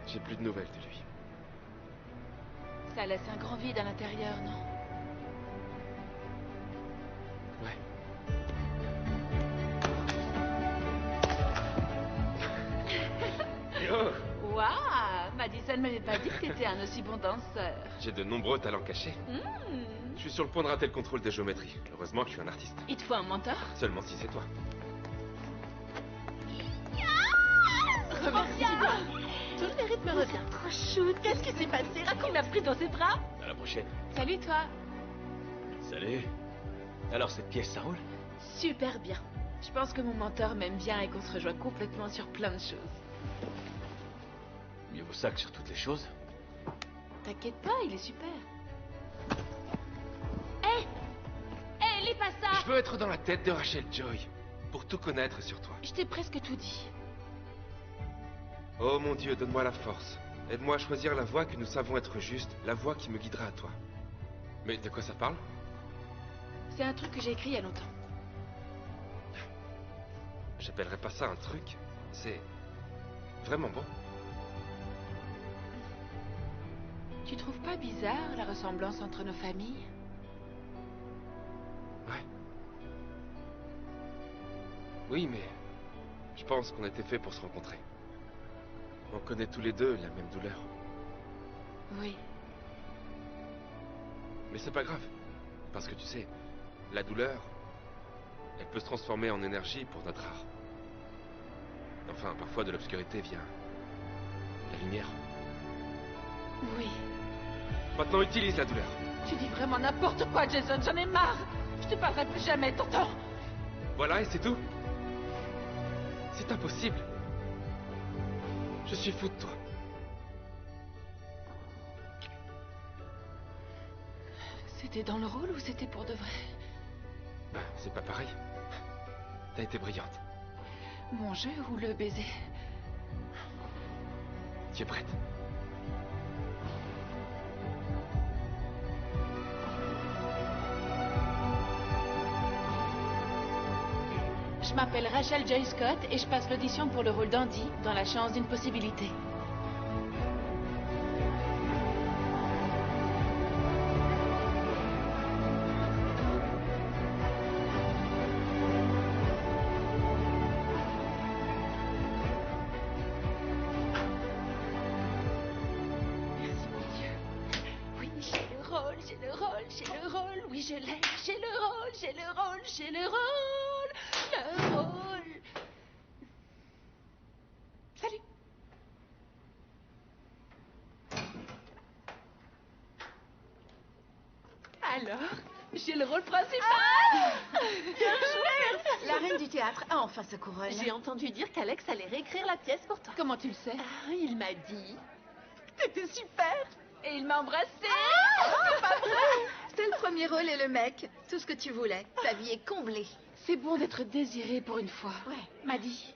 J'ai plus de nouvelles de lui. Ça laisse un grand vide à l'intérieur, non? Ouais. Yo! Waouh! Madison ne m'avait pas dit que t'étais un aussi bon danseur. J'ai de nombreux talents cachés. Je suis sur le point de rater le contrôle de géométrie. Heureusement que je suis un artiste. Il te faut un mentor? Seulement si c'est toi. Remercie-moi. Tout le mérite me revient. Trop chou. Qu'est-ce qui s'est passé? Raconte. Il m'a pris dans ses bras. À la prochaine. Salut toi. Salut. Alors, cette pièce, ça roule? Super bien. Je pense que mon mentor m'aime bien et qu'on se rejoint complètement sur plein de choses. Mieux vaut ça que sur toutes les choses. T'inquiète pas, il est super. Hé! Hé, lis pas ça! Je veux être dans la tête de Rachel Joy, pour tout connaître sur toi. Je t'ai presque tout dit. Oh mon Dieu, donne-moi la force. Aide-moi à choisir la voie que nous savons être juste, la voie qui me guidera à toi. Mais de quoi ça parle? C'est un truc que j'ai écrit il y a longtemps. J'appellerais pas ça un truc. C'est vraiment bon. Tu trouves pas bizarre la ressemblance entre nos familles? Ouais. Oui, mais je pense qu'on était faits pour se rencontrer. On connaît tous les deux la même douleur. Oui. Mais c'est pas grave. Parce que tu sais, la douleur, elle peut se transformer en énergie pour notre art. Enfin, parfois de l'obscurité vient la lumière. Oui. Maintenant, utilise la douleur. Tu dis vraiment n'importe quoi, Jason, j'en ai marre. Je te parlerai plus jamais, t'entends? Voilà, et c'est tout. C'est impossible. Je suis fou de toi. C'était dans le rôle ou c'était pour de vrai? C'est pas pareil. T'as été brillante. Mon jeu ou le baiser? Tu es prête? Je m'appelle Rachel Joy Scott et je passe l'audition pour le rôle d'Andy dans La chance d'une possibilité. Merci mon Dieu. Oui, j'ai le rôle, j'ai le rôle, j'ai le rôle. Oui, je l'ai, j'ai le rôle, j'ai le rôle, j'ai le rôle. Le rôle. Salut. Alors, j'ai le rôle principal. Bien joué. La reine du théâtre a enfin sa couronne. J'ai entendu dire qu'Alex allait réécrire la pièce pour toi. Comment tu le sais? Il m'a dit. T'étais super. Et il m'a embrassée. C'est pas vrai. C'était le premier rôle et le mec. Tout ce que tu voulais. Ta vie est comblée. C'est bon d'être désiré pour une fois. Ouais, Maddie.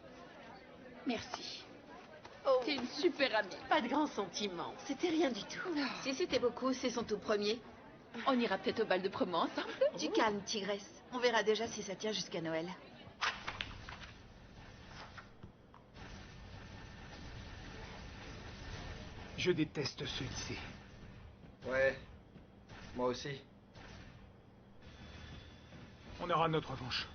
Merci. T'es une super amie. Pas de grands sentiments. C'était rien du tout. Si c'était beaucoup, c'est son tout premier. On ira peut-être au bal de promo ensemble. Du calme, tigresse. On verra déjà si ça tient jusqu'à Noël. Je déteste ce lycée. Ouais, moi aussi. On aura notre revanche.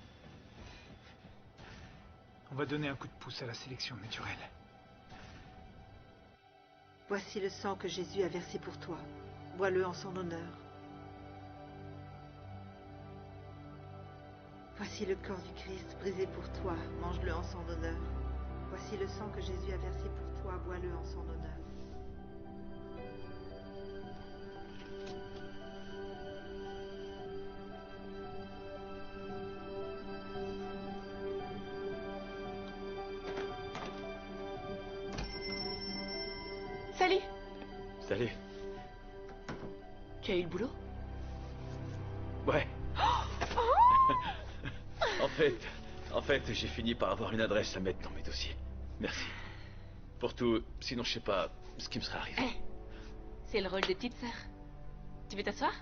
On va donner un coup de pouce à la sélection naturelle. Voici le sang que Jésus a versé pour toi. Bois-le en son honneur. Voici le corps du Christ brisé pour toi. Mange-le en son honneur. Voici le sang que Jésus a versé pour toi. Bois-le en son honneur. Salut. Salut. Tu as eu le boulot? Ouais. En fait, j'ai fini par avoir une adresse à mettre dans mes dossiers. Merci. Pour tout, sinon je sais pas ce qui me serait arrivé. C'est le rôle de petite sœur. Tu veux t'asseoir?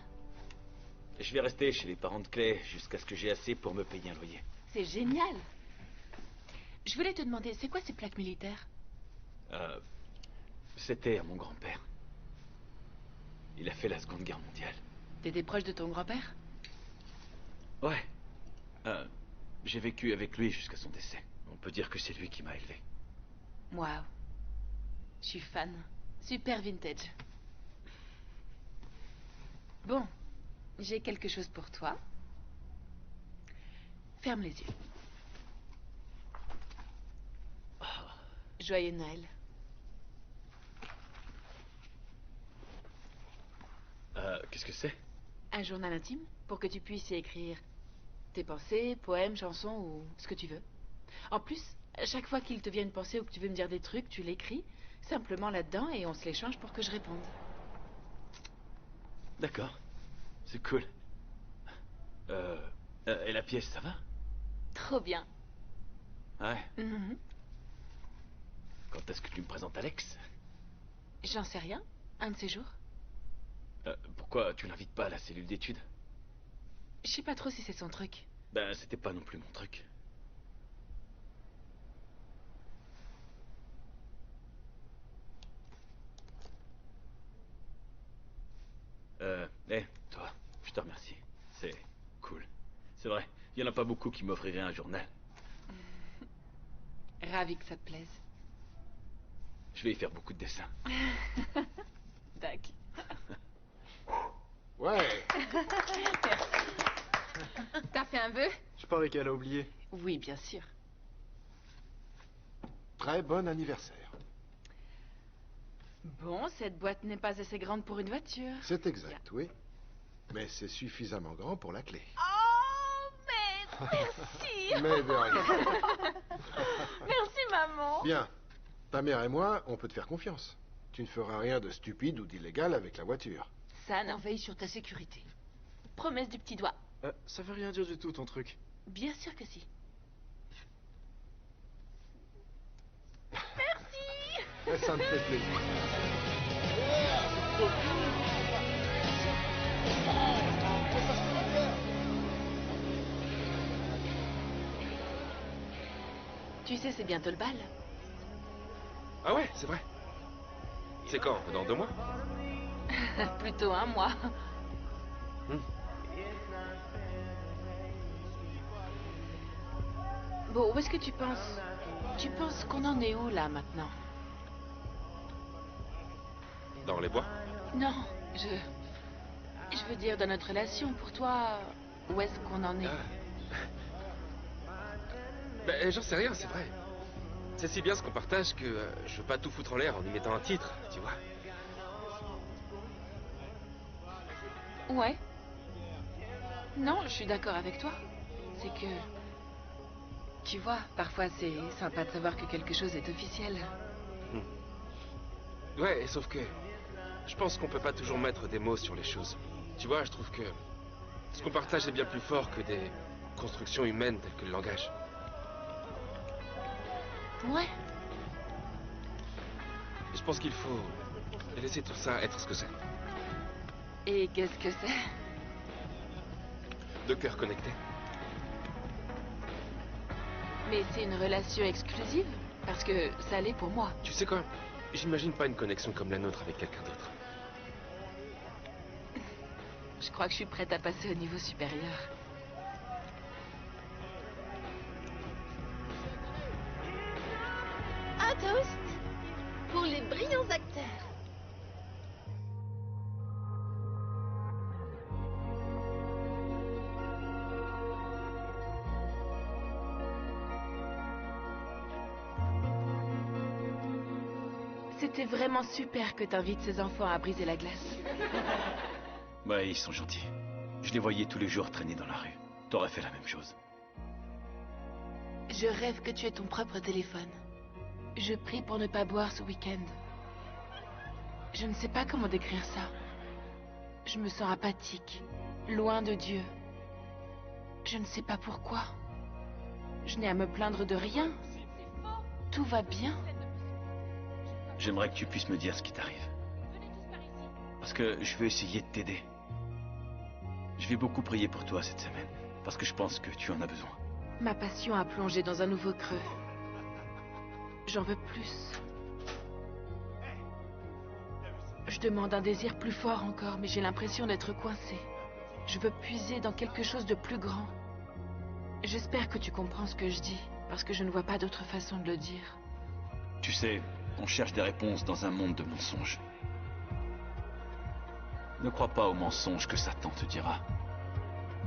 Je vais rester chez les parents de Clay jusqu'à ce que j'ai assez pour me payer un loyer. C'est génial. Je voulais te demander, c'est quoi ces plaques militaires? C'était à mon grand-père. Il a fait la Seconde Guerre mondiale. T'étais proche de ton grand-père? Ouais. J'ai vécu avec lui jusqu'à son décès. On peut dire que c'est lui qui m'a élevé. Waouh. Je suis fan. Super vintage. Bon, j'ai quelque chose pour toi. Ferme les yeux. Joyeux Noël. Qu'est-ce que c'est? Un journal intime pour que tu puisses y écrire tes pensées, poèmes, chansons ou ce que tu veux. En plus, chaque fois qu'il te vient une pensée ou que tu veux me dire des trucs, tu l'écris simplement là-dedans et on se l'échange pour que je réponde. D'accord. C'est cool. Et la pièce, ça va? Trop bien. Ouais. Mhm. Quand est-ce que tu me présentes Alex? J'en sais rien. Un de ces jours. Pourquoi tu l'invites pas à la cellule d'études? Je sais pas trop si c'est son truc. Ben, c'était pas non plus mon truc. Toi, je te remercie. C'est cool. C'est vrai, il y en a pas beaucoup qui m'offriraient un journal. Ravi que ça te plaise. Je vais y faire beaucoup de dessins. Tac. Ouais. T'as fait un vœu? Je parie qu'elle a oublié. Oui, bien sûr. Très bon anniversaire. Bon, cette boîte n'est pas assez grande pour une voiture. C'est exact, oui. Mais c'est suffisamment grand pour la clé. Oh, mais merci. Mais de rien. Merci, maman. Bien. Ta mère et moi, on peut te faire confiance. Tu ne feras rien de stupide ou d'illégal avec la voiture. San, on veille sur ta sécurité. Promesse du petit doigt. Ça veut rien dire du tout, ton truc. Bien sûr que si. Mais ça me fait plaisir. Tu sais, c'est bientôt le bal. Ah ouais, c'est vrai. C'est quand? Dans 2 mois? Plutôt 1 mois. Bon, où est-ce que tu penses? Tu penses qu'on en est où, là, maintenant? Dans les bois? Non, je veux dire, dans notre relation, pour toi, où est-ce qu'on en est? Ben, j'en sais rien, c'est vrai. C'est si bien ce qu'on partage que je veux pas tout foutre en l'air en y mettant un titre, tu vois. Ouais. Non, je suis d'accord avec toi. C'est que... Tu vois, parfois c'est sympa de savoir que quelque chose est officiel. Ouais, sauf que... Je pense qu'on peut pas toujours mettre des mots sur les choses. Tu vois, je trouve que ce qu'on partage est bien plus fort que des constructions humaines telles que le langage. Ouais. Je pense qu'il faut laisser tout ça être ce que c'est. Et qu'est-ce que c'est? Deux cœurs connectés. Mais c'est une relation exclusive? Parce que ça l'est pour moi. Tu sais quoi? J'imagine pas une connexion comme la nôtre avec quelqu'un d'autre. Je crois que je suis prête à passer au niveau supérieur. Un toast pour les brillants acteurs. C'était vraiment super que t'invites ces enfants à briser la glace. Ouais, ils sont gentils. Je les voyais tous les jours traîner dans la rue. T'aurais fait la même chose. Je rêve que tu aies ton propre téléphone. Je prie pour ne pas boire ce week-end. Je ne sais pas comment décrire ça. Je me sens apathique, loin de Dieu. Je ne sais pas pourquoi. Je n'ai à me plaindre de rien. Tout va bien. J'aimerais que tu puisses me dire ce qui t'arrive. Parce que je veux essayer de t'aider. Je vais beaucoup prier pour toi cette semaine. Parce que je pense que tu en as besoin. Ma passion a plongé dans un nouveau creux. J'en veux plus. Je demande un désir plus fort encore, mais j'ai l'impression d'être coincée. Je veux puiser dans quelque chose de plus grand. J'espère que tu comprends ce que je dis, parce que je ne vois pas d'autre façon de le dire. Tu sais, on cherche des réponses dans un monde de mensonges. Ne crois pas aux mensonges que Satan te dira.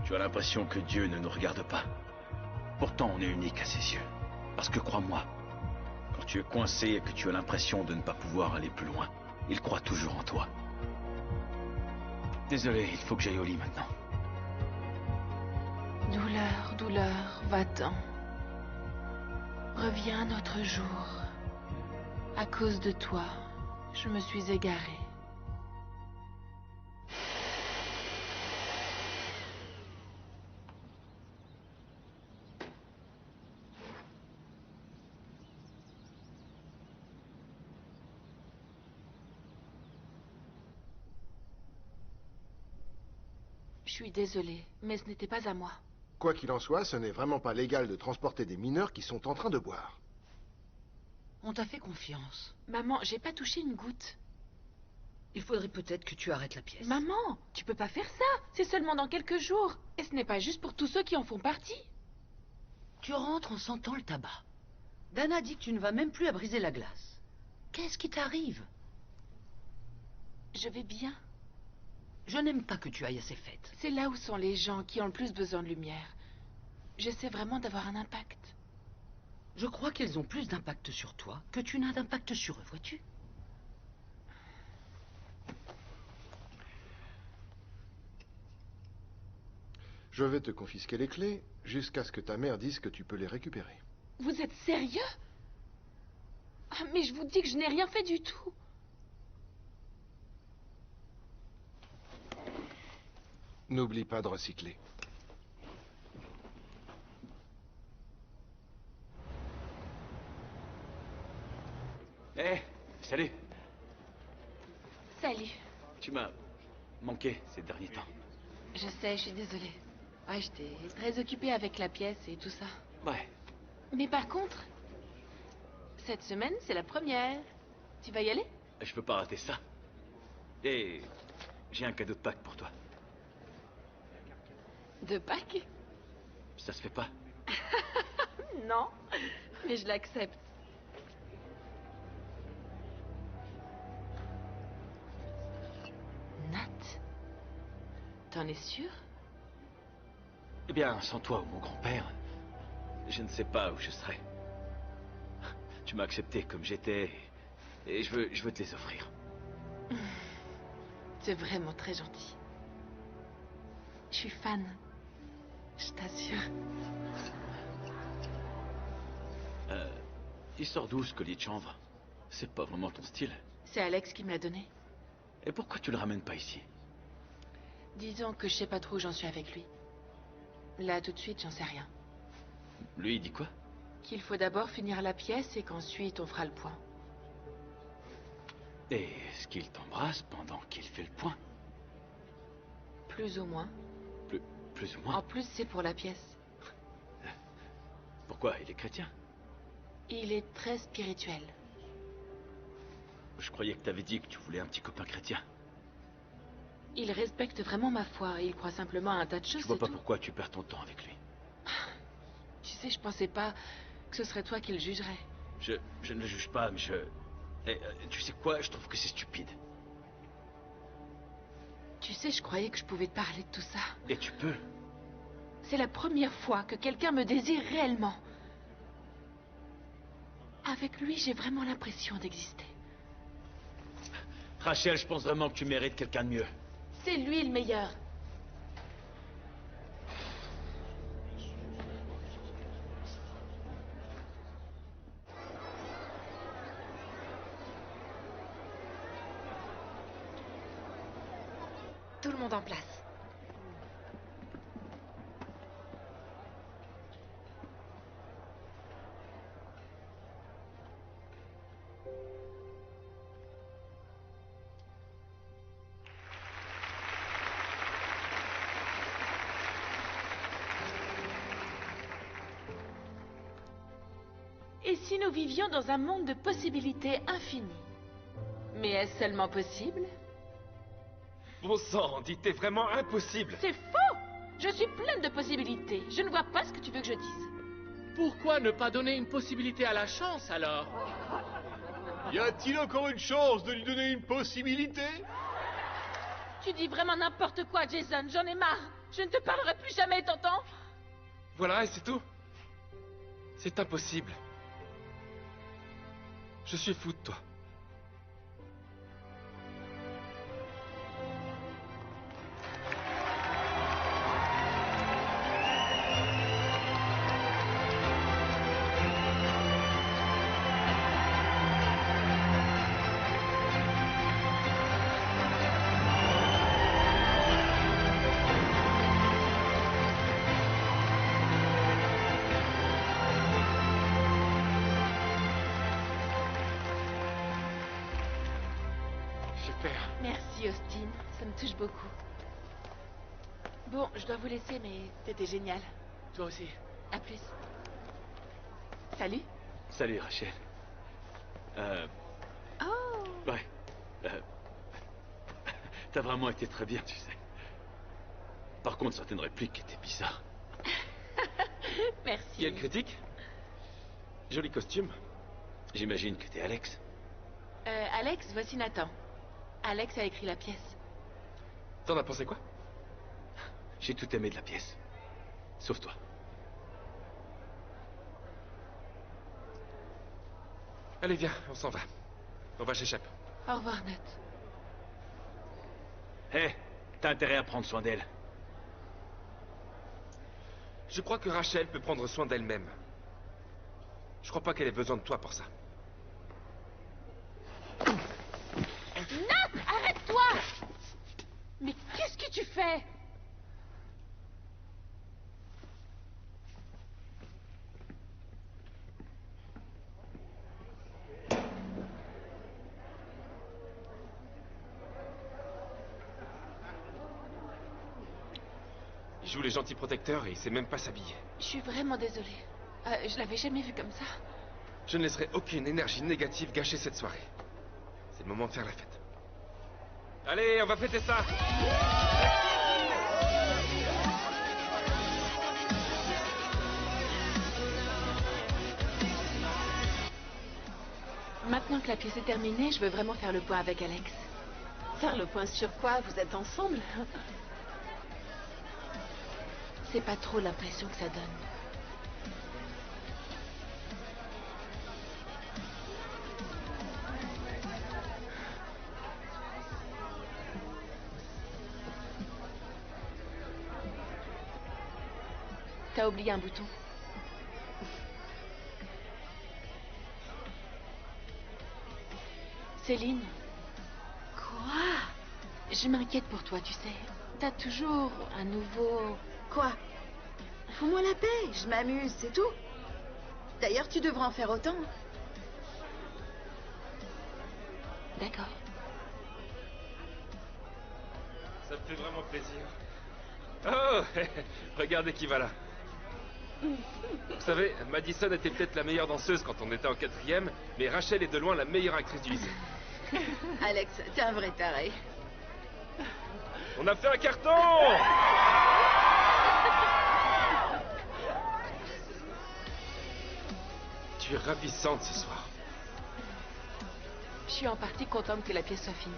Tu as l'impression que Dieu ne nous regarde pas. Pourtant, on est unique à ses yeux. Parce que crois-moi, quand tu es coincé et que tu as l'impression de ne pas pouvoir aller plus loin, il croit toujours en toi. Désolé, il faut que j'aille au lit maintenant. Douleur, douleur, va-t'en. Reviens un autre jour. À cause de toi, je me suis égarée. Je suis désolée, mais ce n'était pas à moi. Quoi qu'il en soit, ce n'est vraiment pas légal de transporter des mineurs qui sont en train de boire. On t'a fait confiance. Maman, j'ai pas touché une goutte. Il faudrait peut-être que tu arrêtes la pièce. Maman, tu peux pas faire ça. C'est seulement dans quelques jours. Et ce n'est pas juste pour tous ceux qui en font partie. Tu rentres en sentant le tabac. Dana dit que tu ne vas même plus à briser la glace. Qu'est-ce qui t'arrive? Je vais bien. Je n'aime pas que tu ailles à ces fêtes. C'est là où sont les gens qui ont le plus besoin de lumière. J'essaie vraiment d'avoir un impact. Je crois qu'ils ont plus d'impact sur toi que tu n'as d'impact sur eux, vois-tu? Je vais te confisquer les clés jusqu'à ce que ta mère dise que tu peux les récupérer. Vous êtes sérieux? Ah, mais je vous dis que je n'ai rien fait du tout. N'oublie pas de recycler. Hé, salut. Salut. Tu m'as manqué ces derniers temps. Je sais, je suis désolée. Ouais, j'étais très occupée avec la pièce et tout ça. Ouais. Mais par contre, cette semaine, c'est la première. Tu vas y aller? Je peux pas rater ça. Et j'ai un cadeau de Pâques pour toi. De Pâques? Ça se fait pas. Non, mais je l'accepte. Nat? T'en es sûr? Eh bien, sans toi ou mon grand-père, je ne sais pas où je serais. Tu m'as accepté comme j'étais et je veux te les offrir. C'est vraiment très gentil. Je suis fan. Je t'assure. Il sort d'où ce collier de chanvre? C'est pas vraiment ton style. C'est Alex qui me l'a donné. Et pourquoi tu le ramènes pas ici? Disons que je sais pas trop où j'en suis avec lui. Là, tout de suite, j'en sais rien. Lui, il dit quoi? Qu'il faut d'abord finir la pièce et qu'ensuite on fera le point. Et est-ce qu'il t'embrasse pendant qu'il fait le point? Plus ou moins. Plus ou moins? En plus, c'est pour la pièce. Pourquoi? Il est chrétien? Il est très spirituel. Je croyais que t'avais dit que tu voulais un petit copain chrétien. Il respecte vraiment ma foi et il croit simplement à un tas de choses. Je vois pas pourquoi tu perds ton temps avec lui. Tu sais, je pensais pas que ce serait toi qui le jugerais. Je ne le juge pas, mais tu sais quoi? Je trouve que c'est stupide. Tu sais, je croyais que je pouvais te parler de tout ça. Et tu peux. C'est la première fois que quelqu'un me désire réellement. Avec lui, j'ai vraiment l'impression d'exister. Rachel, je pense vraiment que tu mérites quelqu'un de mieux. C'est lui le meilleur. Tout le monde en place. Et si nous vivions dans un monde de possibilités infinies? Mais est-ce seulement possible? Bon sang, dis, t'es vraiment impossible. C'est faux! Je suis pleine de possibilités. Je ne vois pas ce que tu veux que je dise. Pourquoi ne pas donner une possibilité à la chance, alors? Y a-t-il encore une chance de lui donner une possibilité? Tu dis vraiment n'importe quoi, Jason. J'en ai marre. Je ne te parlerai plus jamais, t'entends? Voilà, et c'est tout. C'est impossible. Je suis fou de toi. Merci, Austin. Ça me touche beaucoup. Bon, je dois vous laisser, mais t'étais génial. Toi aussi. À plus. Salut. Salut, Rachel. Oh. Ouais. T'as vraiment été très bien, tu sais. Par contre, certaines répliques étaient bizarres. Merci. Il y a une critique? Joli costume. J'imagine que t'es Alex. Alex, voici Nathan. Alex a écrit la pièce. T'en as pensé quoi? J'ai tout aimé de la pièce. Sauf toi. Allez, viens, on s'en va. On va chez Shep. Au revoir, Nat. Hé, t'as intérêt à prendre soin d'elle. Je crois que Rachel peut prendre soin d'elle-même. Je crois pas qu'elle ait besoin de toi pour ça. Nat, arrête-toi! Mais qu'est-ce que tu fais? Il joue les gentils protecteurs et il sait même pas s'habiller. Je suis vraiment désolée. Je l'avais jamais vu comme ça. Je ne laisserai aucune énergie négative gâcher cette soirée. C'est le moment de faire la fête. Allez, on va fêter ça! Maintenant que la pièce est terminée, je veux vraiment faire le point avec Alex. Faire le point sur quoi? Vous êtes ensemble? C'est pas trop l'impression que ça donne. T'as oublié un bouton. Céline. Quoi? Je m'inquiète pour toi, tu sais. T'as toujours un nouveau... Quoi? Fous-moi la paix, je m'amuse, c'est tout. D'ailleurs, tu devrais en faire autant. D'accord. Ça me fait vraiment plaisir. Oh, regardez qui va là. Vous savez, Madison était peut-être la meilleure danseuse quand on était en 4e, mais Rachel est de loin la meilleure actrice du lycée. Alex, t'es un vrai taré. On a fait un carton! Tu es ravissante ce soir. Je suis en partie contente que la pièce soit finie.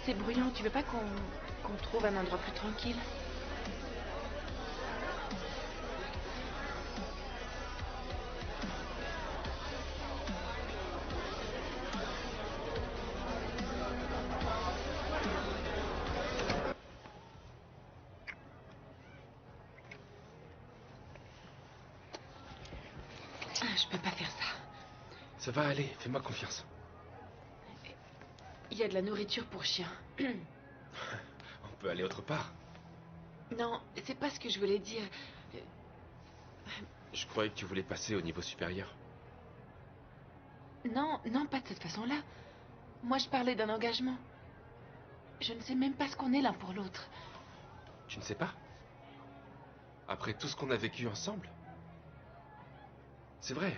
C'est bruyant, tu veux pas qu'on trouve un endroit plus tranquille? Je peux pas faire ça. Ça va aller, fais-moi confiance. Il y a de la nourriture pour chien. On peut aller autre part. Non, c'est pas ce que je voulais dire. Je croyais que tu voulais passer au niveau supérieur. Non, non, pas de cette façon-là. Moi, je parlais d'un engagement. Je ne sais même pas ce qu'on est l'un pour l'autre. Tu ne sais pas? Après tout ce qu'on a vécu ensemble? C'est vrai.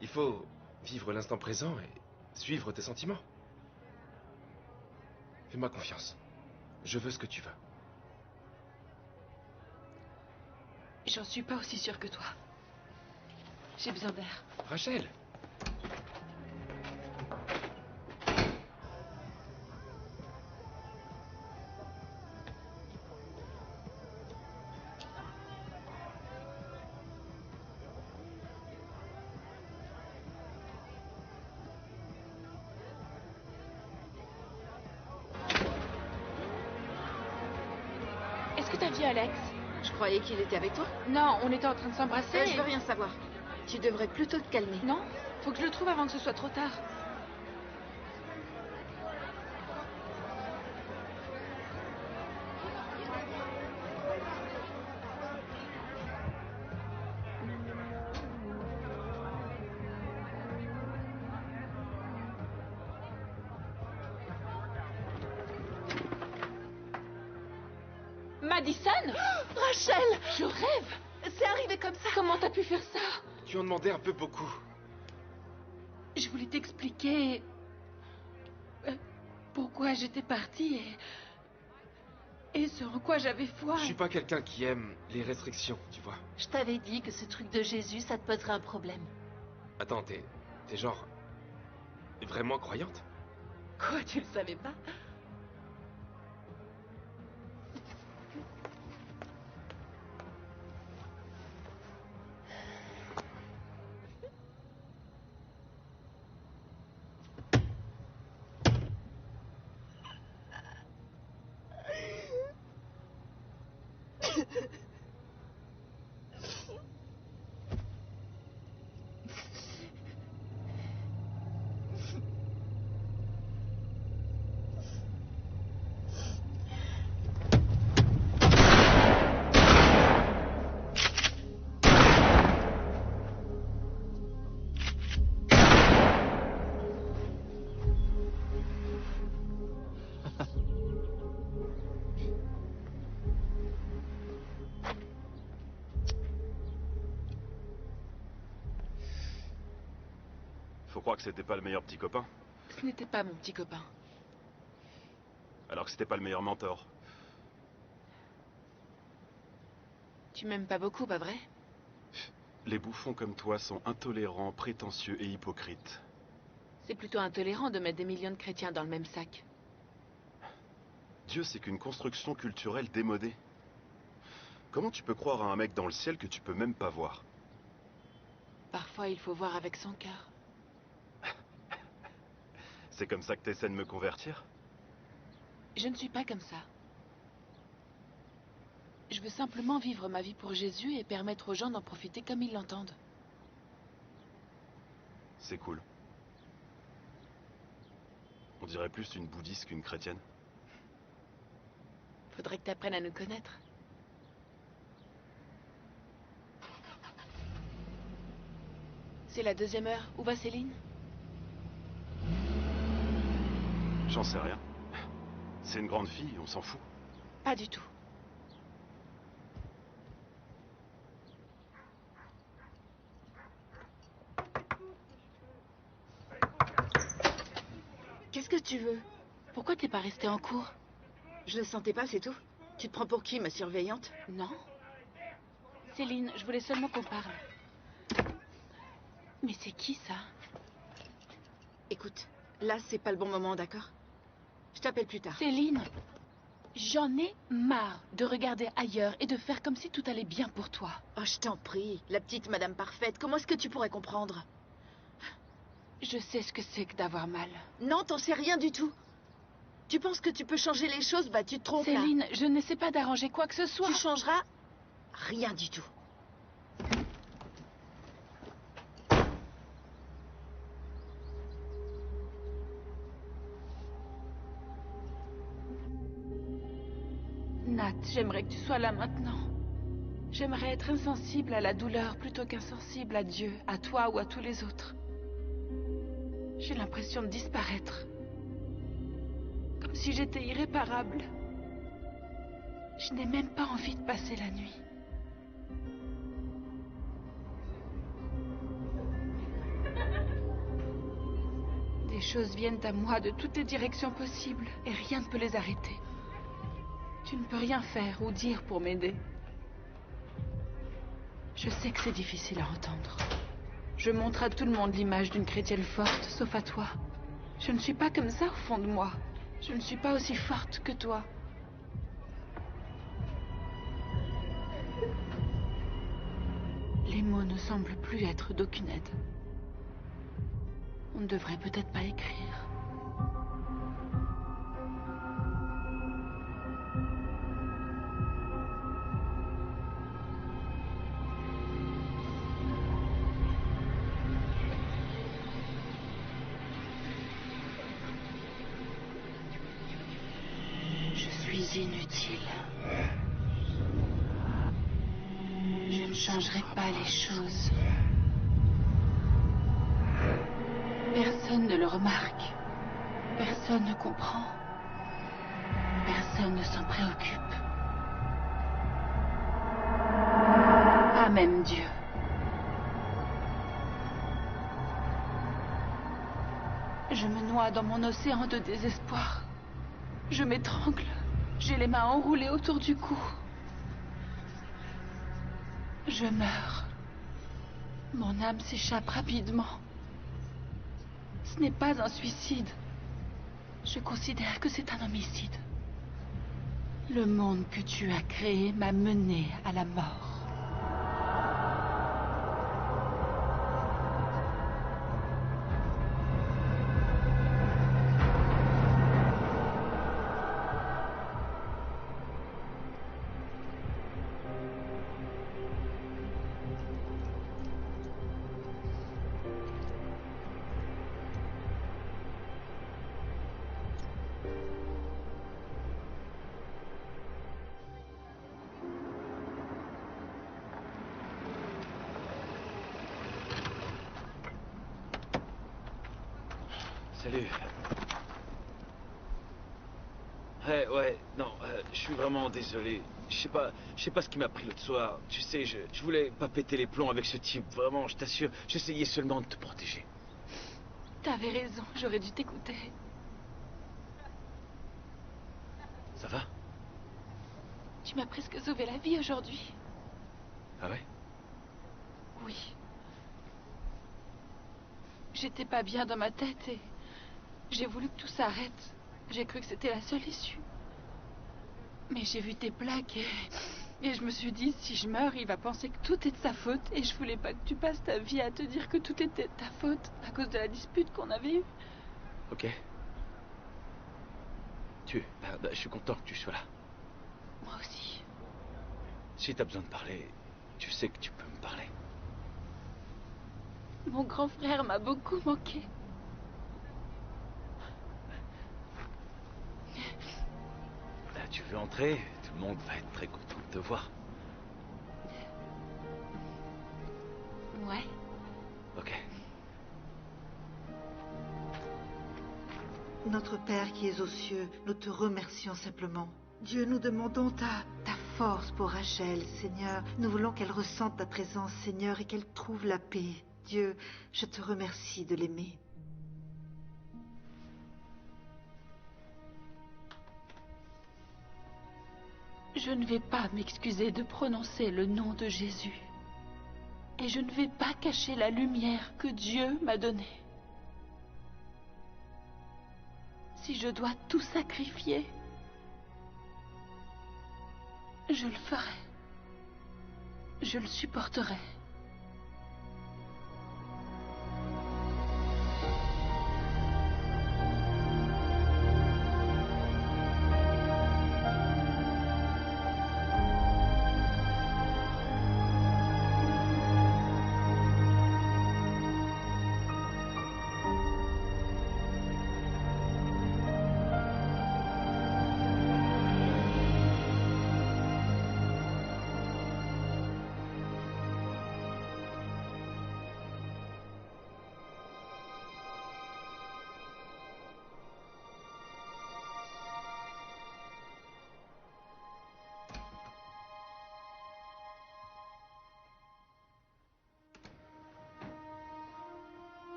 Il faut vivre l'instant présent et suivre tes sentiments. Fais-moi confiance. Je veux ce que tu veux. J'en suis pas aussi sûre que toi. J'ai besoin d'air. Rachel! Est-ce que t'as vu Alex? Je croyais qu'il était avec toi. Non, on était en train de s'embrasser. Je veux rien savoir. Tu devrais plutôt te calmer. Non, faut que je le trouve avant que ce soit trop tard. Madison? Rachel! Je rêve! C'est arrivé comme ça. Comment t'as pu faire ça? Tu en demandais un peu beaucoup. Je voulais t'expliquer pourquoi j'étais partie et ce en quoi j'avais foi. Je suis pas quelqu'un qui aime les restrictions, tu vois. Je t'avais dit que ce truc de Jésus, ça te poserait un problème. Attends, t'es genre... vraiment croyante? Quoi, tu le savais pas? Faut croire que c'était pas le meilleur petit copain. Ce n'était pas mon petit copain. Alors que c'était pas le meilleur mentor. Tu m'aimes pas beaucoup, pas vrai? Les bouffons comme toi sont intolérants, prétentieux et hypocrites. C'est plutôt intolérant de mettre des millions de chrétiens dans le même sac. Dieu, c'est qu'une construction culturelle démodée. Comment tu peux croire à un mec dans le ciel que tu peux même pas voir? Parfois, il faut voir avec son cœur. C'est comme ça que t'essaies de me convertir? Je ne suis pas comme ça. Je veux simplement vivre ma vie pour Jésus et permettre aux gens d'en profiter comme ils l'entendent. C'est cool. On dirait plus une bouddhiste qu'une chrétienne. Faudrait que t'apprennes à nous connaître. C'est la 2e heure. Où va Céline? J'en sais rien. C'est une grande fille, on s'en fout. Pas du tout. Qu'est-ce que tu veux? Pourquoi t'es pas restée en cours? Je le sentais pas, c'est tout. Tu te prends pour qui, ma surveillante? Non. Céline, je voulais seulement qu'on parle. Mais c'est qui ça? Écoute, là, c'est pas le bon moment, d'accord? Je t'appelle plus tard. Céline, j'en ai marre de regarder ailleurs et de faire comme si tout allait bien pour toi. Oh, je t'en prie, la petite Madame Parfaite, comment est-ce que tu pourrais comprendre? Je sais ce que c'est que d'avoir mal. Non, t'en sais rien du tout. Tu penses que tu peux changer les choses? Bah, tu te trompes, là. Céline, je n'essaie pas d'arranger quoi que ce soit. Tu changeras rien du tout. Nat, j'aimerais que tu sois là maintenant. J'aimerais être insensible à la douleur plutôt qu'insensible à Dieu, à toi ou à tous les autres. J'ai l'impression de disparaître. Comme si j'étais irréparable. Je n'ai même pas envie de passer la nuit. Des choses viennent à moi de toutes les directions possibles et rien ne peut les arrêter. Tu ne peux rien faire ou dire pour m'aider. Je sais que c'est difficile à entendre. Je montre à tout le monde l'image d'une chrétienne forte, sauf à toi. Je ne suis pas comme ça au fond de moi. Je ne suis pas aussi forte que toi. Les mots ne semblent plus être d'aucune aide. On ne devrait peut-être pas écrire. Inutile. Je ne changerai pas les choses. Personne ne le remarque. Personne ne comprend. Personne ne s'en préoccupe. Pas même Dieu. Je me noie dans mon océan de désespoir. Je m'étrangle. J'ai les mains enroulées autour du cou. Je meurs. Mon âme s'échappe rapidement. Ce n'est pas un suicide. Je considère que c'est un homicide. Le monde que tu as créé m'a mené à la mort. Salut. Ouais, non, je suis vraiment désolé. Je sais pas ce qui m'a pris l'autre soir. Tu sais, je voulais pas péter les plombs avec ce type, vraiment, je t'assure. J'essayais seulement de te protéger. T'avais raison, j'aurais dû t'écouter. Ça va? Tu m'as presque sauvé la vie aujourd'hui. Ah ouais? Oui. J'étais pas bien dans ma tête et j'ai voulu que tout s'arrête. J'ai cru que c'était la seule issue. Mais j'ai vu tes plaques et je me suis dit, si je meurs, il va penser que tout est de sa faute. Et je voulais pas que tu passes ta vie à te dire que tout était de ta faute à cause de la dispute qu'on avait eue. Ok. Je suis content que tu sois là. Moi aussi. Si t'as besoin de parler, tu sais que tu peux me parler. Mon grand frère m'a beaucoup manqué. tu veux entrer, tout le monde va être très content de te voir. Ouais. Ok. Notre Père qui es aux cieux, nous te remercions simplement. Dieu, nous demandons ta force pour Rachel, Seigneur. Nous voulons qu'elle ressente ta présence, Seigneur, et qu'elle trouve la paix. Dieu, je te remercie de l'aimer. Je ne vais pas m'excuser de prononcer le nom de Jésus. Et je ne vais pas cacher la lumière que Dieu m'a donnée. Si je dois tout sacrifier, je le ferai. Je le supporterai.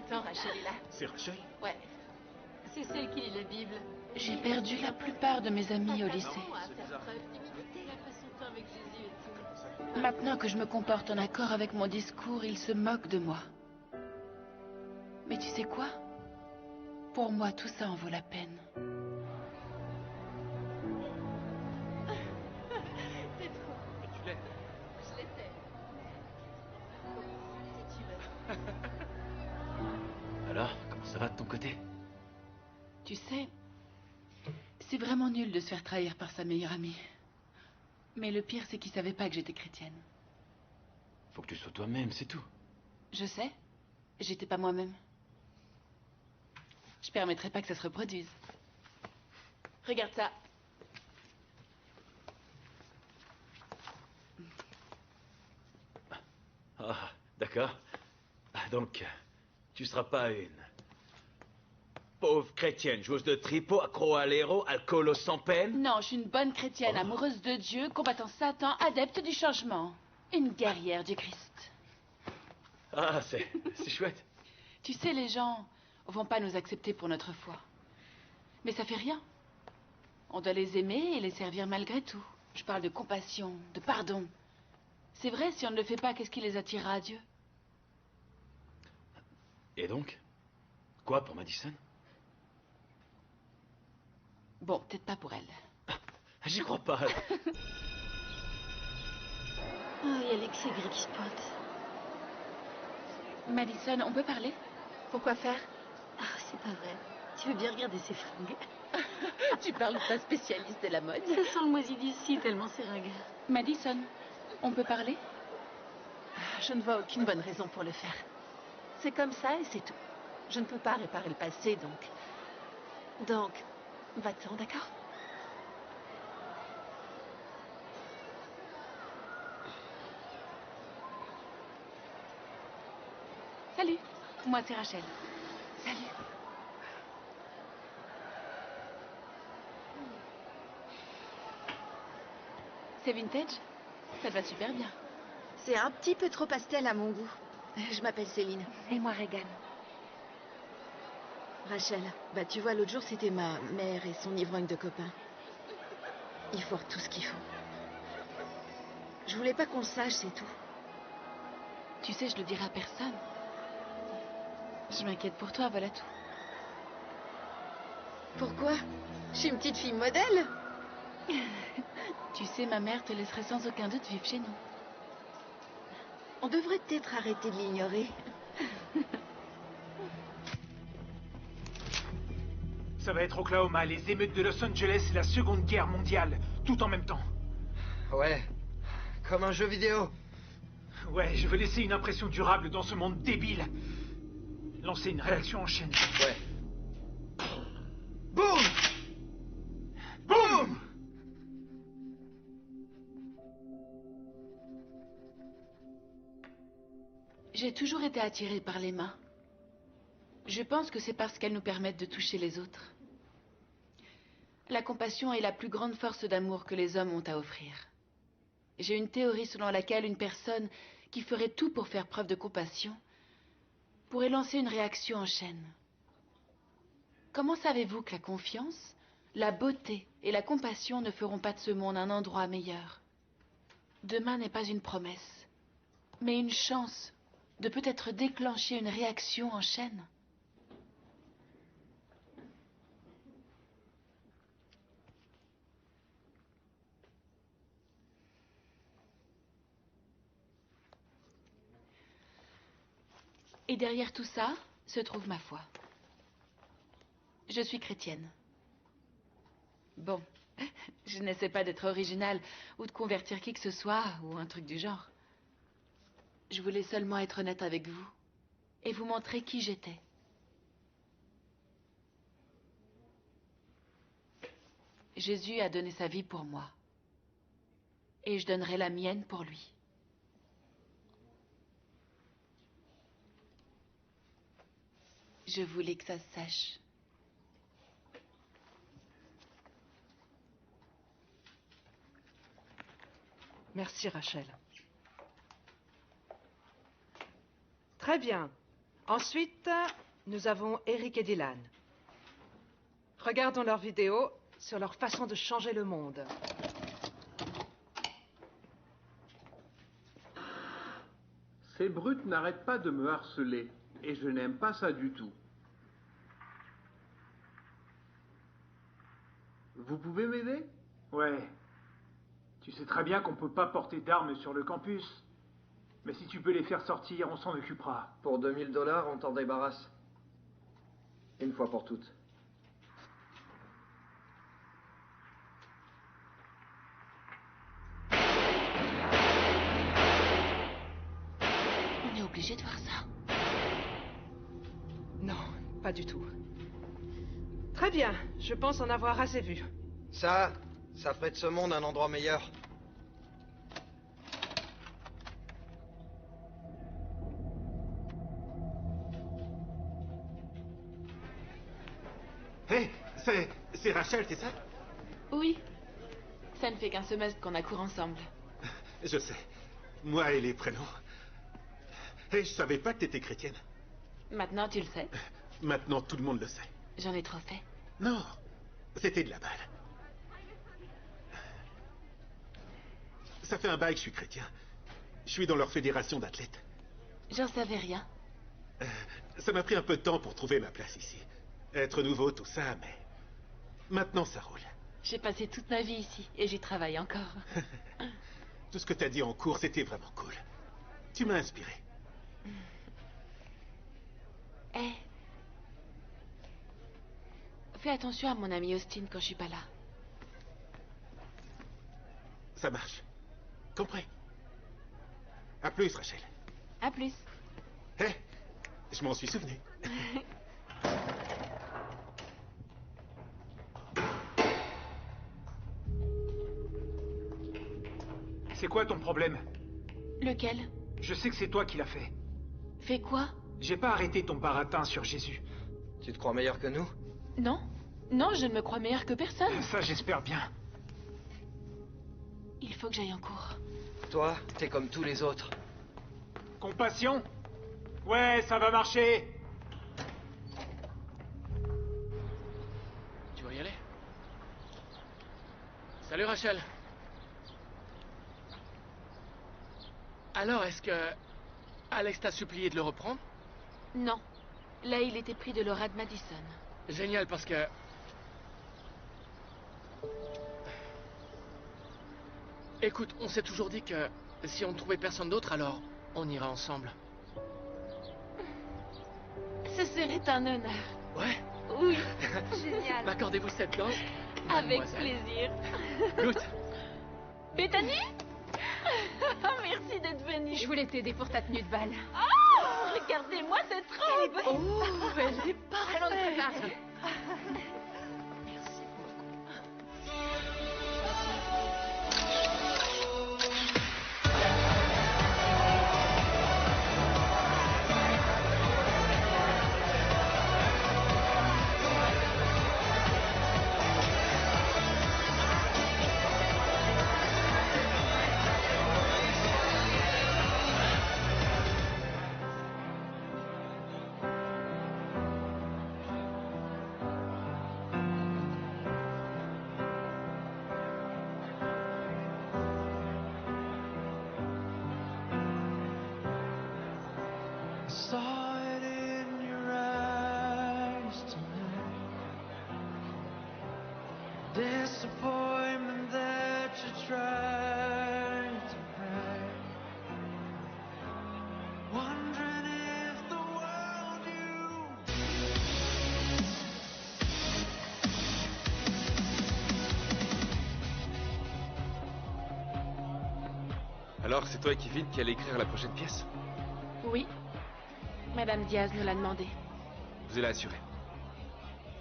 Attends, Rachel est là. C'est Rachel? Ouais. C'est celle qui lit la Bible. J'ai perdu la plupart de mes amis au lycée. Maintenant que je me comporte en accord avec mon discours, ils se moquent de moi. Mais tu sais quoi? Pour moi, tout ça en vaut la peine. C'est trop. Tu l'aides. Je l'étais. Si tu veux. Alors, comment ça va de ton côté? Tu sais, c'est vraiment nul de se faire trahir par sa meilleure amie. Mais le pire, c'est qu'il savait pas que j'étais chrétienne. Faut que tu sois toi-même, c'est tout. Je sais, j'étais pas moi-même. Je permettrai pas que ça se reproduise. Regarde ça. Ah, d'accord. Donc, tu seras pas une pauvre chrétienne, joueuse de tripot, accro à l'héros, alcoolo sans peine? Non, je suis une bonne chrétienne, amoureuse de Dieu, combattant Satan, adepte du changement. Une guerrière du Christ. Ah, c'est chouette. Tu sais, les gens vont pas nous accepter pour notre foi. Mais ça fait rien. On doit les aimer et les servir malgré tout. Je parle de compassion, de pardon. C'est vrai, si on ne le fait pas, qu'est-ce qui les attirera à Dieu? Et donc? Quoi pour Madison? Bon, peut-être pas pour elle. J'y crois pas. Oh, il y a Alexis Gris qui se pointe. Madison, on peut parler? Pourquoi faire? Ah, c'est pas vrai. Tu veux bien regarder ces fringues? Tu parles de ta spécialiste de la mode. Ça sent le moisi d'ici, tellement c'est ringard. Madison, on peut parler? Je ne vois aucune bonne raison pour le faire. C'est comme ça et c'est tout. Je ne peux pas réparer le passé, donc, va-t'en, d'accord? Salut, moi c'est Rachel. Salut. C'est vintage? Ça te va super bien. C'est un petit peu trop pastel à mon goût. Je m'appelle Céline. Et moi, Regan. Rachel, bah tu vois, l'autre jour, c'était ma mère et son ivrogne de copain. Il faut tout ce qu'il faut. Je voulais pas qu'on le sache, c'est tout. Tu sais, je le dirai à personne. Je m'inquiète pour toi, voilà tout. Pourquoi? Je suis une petite fille modèle. Tu sais, ma mère te laisserait sans aucun doute vivre chez nous. On devrait peut-être arrêter de l'ignorer. Ça va être Oklahoma, les émeutes de Los Angeles et la Seconde Guerre mondiale, tout en même temps. Ouais, comme un jeu vidéo. Ouais, je veux laisser une impression durable dans ce monde débile. Lancer une réaction en chaîne. Ouais. Boum! Boum! J'ai toujours été attirée par les mains. Je pense que c'est parce qu'elles nous permettent de toucher les autres. La compassion est la plus grande force d'amour que les hommes ont à offrir. J'ai une théorie selon laquelle une personne qui ferait tout pour faire preuve de compassion pourrait lancer une réaction en chaîne. Comment savez-vous que la confiance, la beauté et la compassion ne feront pas de ce monde un endroit meilleur? Demain n'est pas une promesse, mais une chance de peut-être déclencher une réaction en chaîne. Et derrière tout ça se trouve ma foi. Je suis chrétienne. Bon, je n'essaie pas d'être originale ou de convertir qui que ce soit ou un truc du genre. Je voulais seulement être honnête avec vous et vous montrer qui j'étais. Jésus a donné sa vie pour moi et je donnerai la mienne pour lui. Je voulais que ça se sache. Merci, Rachel. Très bien. Ensuite, nous avons Eric et Dylan. Regardons leurs vidéos sur leur façon de changer le monde. Ces brutes n'arrêtent pas de me harceler, et je n'aime pas ça du tout. Vous pouvez m'aider? Ouais. Tu sais très bien qu'on peut pas porter d'armes sur le campus. Mais si tu peux les faire sortir, on s'en occupera. Pour 2000 $, on t'en débarrasse. Une fois pour toutes. On est obligé de voir ça. Non, pas du tout. Très bien, je pense en avoir assez vu. Ça ferait de ce monde un endroit meilleur. Hé, c'est Rachel, c'est ça? Oui. Ça ne fait qu'un semestre qu'on a cours ensemble. Je sais. Moi et les prénoms. Hé, je savais pas que t'étais chrétienne. Maintenant, tu le sais. Maintenant, tout le monde le sait. J'en ai trop fait. Non, c'était de la balle. Ça fait un bail que je suis chrétien. Je suis dans leur fédération d'athlètes. J'en savais rien. Ça m'a pris un peu de temps pour trouver ma place ici. Être nouveau, tout ça, mais... Maintenant, ça roule. J'ai passé toute ma vie ici et j'y travaille encore. Tout ce que t'as dit en cours, c'était vraiment cool. Tu m'as inspiré. Hé. Fais attention à mon ami Austin quand je suis pas là. Ça marche. Compris. À plus, Rachel. À plus. Hé, je m'en suis souvenu. C'est quoi ton problème? Lequel? Je sais que c'est toi qui l'as fait. Fais quoi? J'ai pas arrêté ton baratin sur Jésus. Tu te crois meilleur que nous? Non. Non, je ne me crois meilleure que personne. Ça, j'espère bien. Il faut que j'aille en cours. Toi, t'es comme tous les autres. Compassion? Ouais, ça va marcher. Tu vas y aller? Salut Rachel. Alors, est-ce que Alex t'a supplié de le reprendre? Non. Là, il était pris de Laura de Madison. Génial, parce que Écoute, on s'est toujours dit que si on ne trouvait personne d'autre, alors on irait ensemble. Ce serait un honneur. Ouais. Oui. Génial. M'accordez-vous cette danse? Avec mademoiselle. plaisir. Goûte. Bethany. Merci d'être venue. Je voulais t'aider pour ta tenue de bal. Oh, regardez-moi cette robe. Oh, elle est parfaite. Allons te préparer. Saw it in your eyes tonight. Disappointment that you tried to hide. Wondering if the world you Alors, c'est toi et Kevin qui allez écrire la prochaine pièce? Oui. Madame Diaz nous l'a demandé. Vous allez assurer.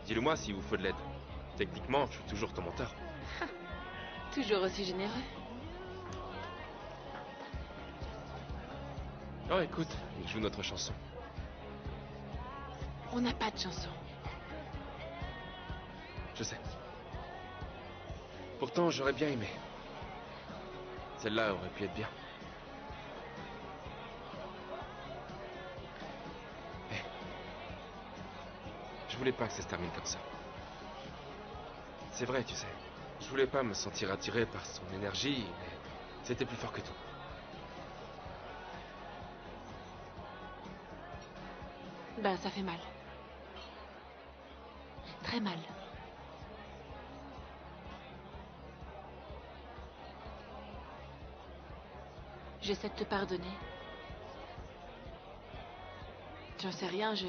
Dis-le-moi s'il vous faut de l'aide. Techniquement, je suis toujours ton mentor. Toujours aussi généreux. Oh, écoute, il joue notre chanson. On n'a pas de chanson. Je sais. Pourtant, j'aurais bien aimé. Celle-là aurait pu être bien. Je voulais pas que ça se termine comme ça. C'est vrai, tu sais. Je voulais pas me sentir attiré par son énergie, mais c'était plus fort que tout. Ben, ça fait mal. Très mal. J'essaie de te pardonner. J'en sais rien, je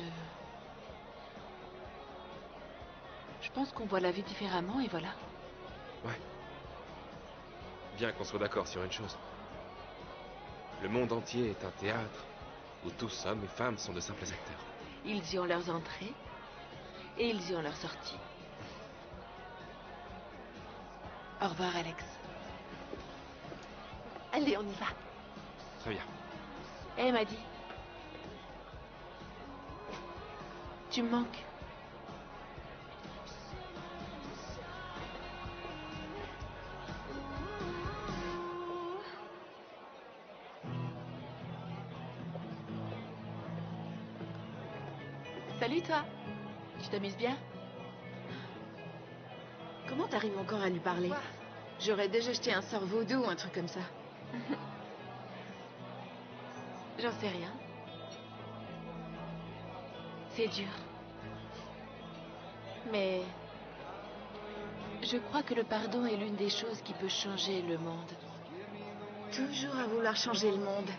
pense qu'on voit la vie différemment et voilà. Ouais. Bien qu'on soit d'accord sur une chose. Le monde entier est un théâtre où tous, hommes et femmes, sont de simples acteurs. Ils y ont leurs entrées et ils y ont leurs sorties. Au revoir, Alex. Allez, on y va. Très bien. Hé, Maddy. Tu me manques. Salut, toi. Tu t'amuses bien? Comment t'arrives encore à lui parler? J'aurais déjà jeté un sort vaudou ou un truc comme ça. J'en sais rien. C'est dur. Mais je crois que le pardon est l'une des choses qui peut changer le monde. Toujours à vouloir changer le monde.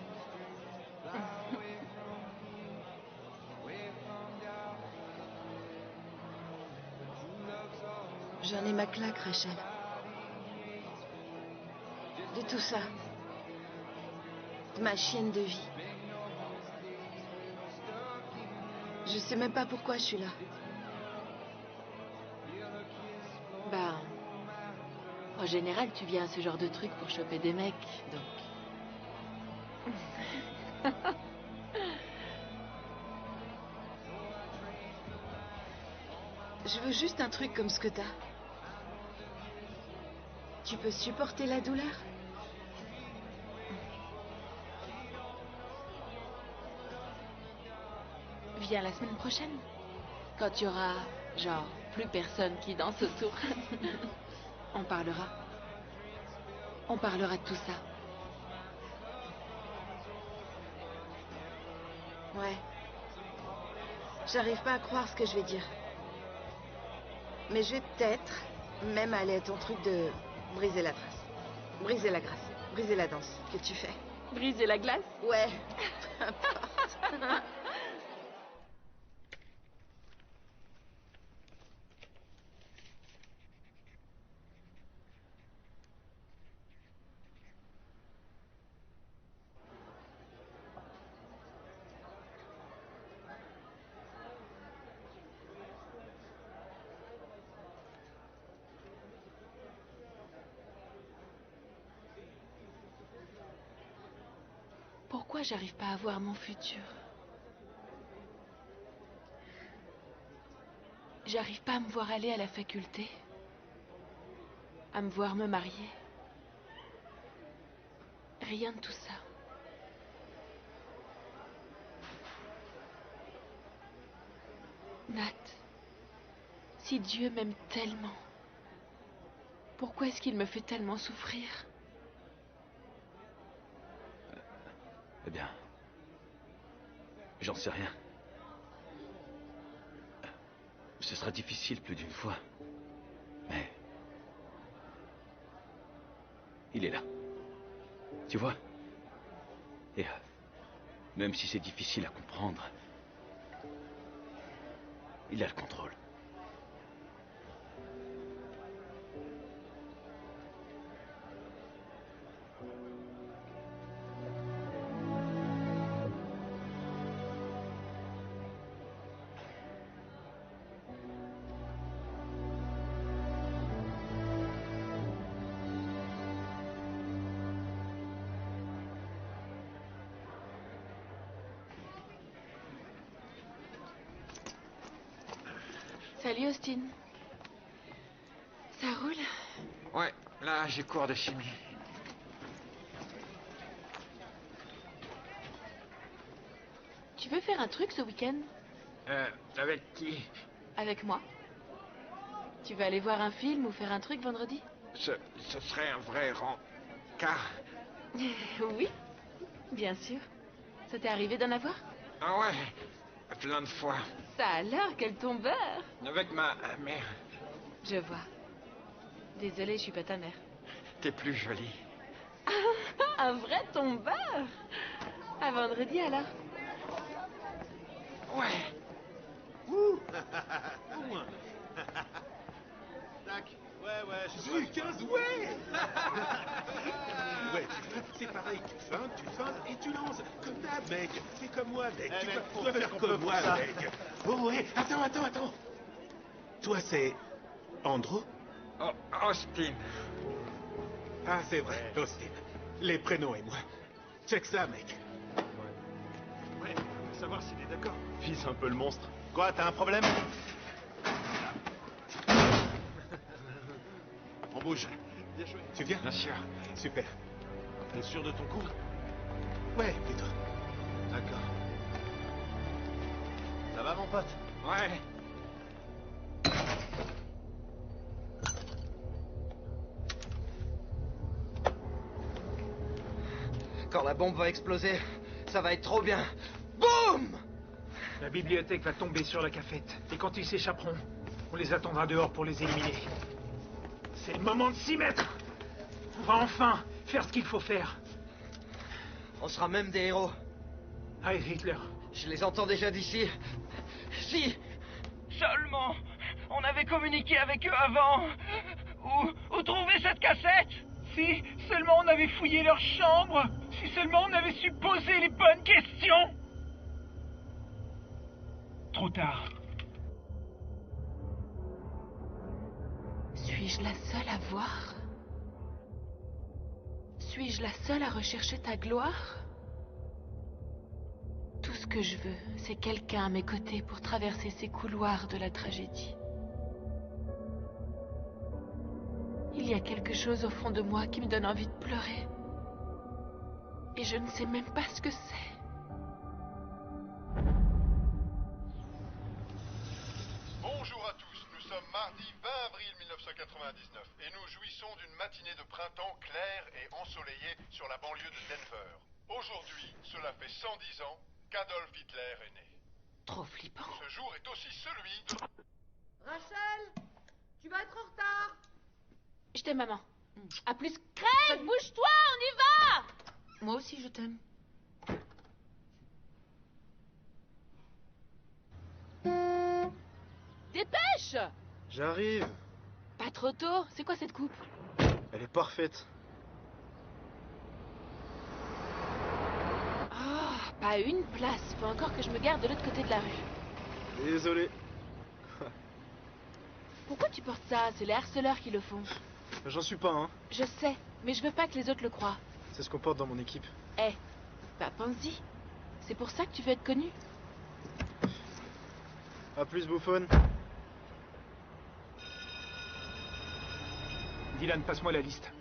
J'en ai ma claque, Rachel. De tout ça. De ma chienne de vie. Je sais même pas pourquoi je suis là. Ben, en général, tu viens à ce genre de truc pour choper des mecs, donc... Je veux juste un truc comme ce que t'as. Tu peux supporter la douleur? Viens la semaine prochaine. Quand tu auras, genre, plus personne qui danse autour. On parlera. On parlera de tout ça. Ouais. J'arrive pas à croire ce que je vais dire. Mais je vais peut-être même aller à ton truc de briser la trace. Briser la grâce. Briser la danse, que tu fais. Briser la glace? Ouais, peu importe. Pourquoi j'arrive pas à voir mon futur? J'arrive pas à me voir aller à la faculté, à me voir me marier. Rien de tout ça. Nat, si Dieu m'aime tellement, pourquoi est-ce qu'il me fait tellement souffrir? Eh bien, j'en sais rien. Ce sera difficile plus d'une fois. Mais... il est là. Tu vois? Et même si c'est difficile à comprendre, il a le contrôle. Salut Austin. Ça roule? Ouais, là j'ai cours de chimie. Tu veux faire un truc ce week-end? Avec qui? Avec moi? Tu veux aller voir un film ou faire un truc vendredi? Ce serait un vrai rencard. Oui, bien sûr. Ça t'est arrivé d'en avoir? Ah ouais, plein de fois. Ça alors, quel tombeur! Avec ma mère. Je vois. Désolée, je suis pas ta mère. T'es plus jolie. Un vrai tombeur! À vendredi alors. Ouais. Ouh. Tac. Ouais, je suis 15, ouais. Ouais, c'est pareil, tu feintes et tu lances. Comme d'hab, mec. Fais comme moi, mec. Tu dois faire comme moi, mec. Oh, ouais, attends. Toi, c'est... Andrew? Oh, Austin. Ah, c'est vrai, Austin. Les prénoms et moi. Check ça, mec. Ouais, savoir s'il est d'accord. Vise un peu le monstre. Quoi, t'as un problème? On bouge. Bien joué. Tu viens? Bien sûr. Super. T'es sûr de ton coup? Ouais, plutôt. D'accord. Ça va, mon pote? Ouais. Quand la bombe va exploser, ça va être trop bien. Boum! La bibliothèque va tomber sur la cafette. Et quand ils s'échapperont, on les attendra dehors pour les éliminer. C'est le moment de s'y mettre. On va enfin faire ce qu'il faut faire. On sera même des héros. Heil Hitler. Je les entends déjà d'ici. Si seulement on avait communiqué avec eux avant. Où trouver cette cassette? Si seulement on avait fouillé leur chambre. Si seulement on avait su poser les bonnes questions. Trop tard. Suis-je la seule à voir? Suis-je la seule à rechercher ta gloire? Tout ce que je veux, c'est quelqu'un à mes côtés pour traverser ces couloirs de la tragédie. Il y a quelque chose au fond de moi qui me donne envie de pleurer. Et je ne sais même pas ce que c'est. Bonjour à tous, nous sommes mardi 20 avril 1999 et nous jouissons d'une matinée de printemps claire et ensoleillée sur la banlieue de Denver. Aujourd'hui, cela fait 110 ans qu'Adolf Hitler est né. Trop flippant. Ce jour est aussi celui de... Rachel, tu vas être en retard. Je t'aime, maman. À plus. Crève, bouge-toi, on y va! Moi aussi, je t'aime. Dépêche! J'arrive. Pas trop tôt. C'est quoi cette coupe? Elle est parfaite. Oh, pas une place. Faut encore que je me garde de l'autre côté de la rue. Désolé. Pourquoi tu portes ça? C'est les harceleurs qui le font. J'en suis pas, hein. Je sais, mais je veux pas que les autres le croient. C'est ce qu'on porte dans mon équipe. Eh, bah pense-y. C'est pour ça que tu veux être connu. À plus, bouffonne. Dylan, passe-moi la liste.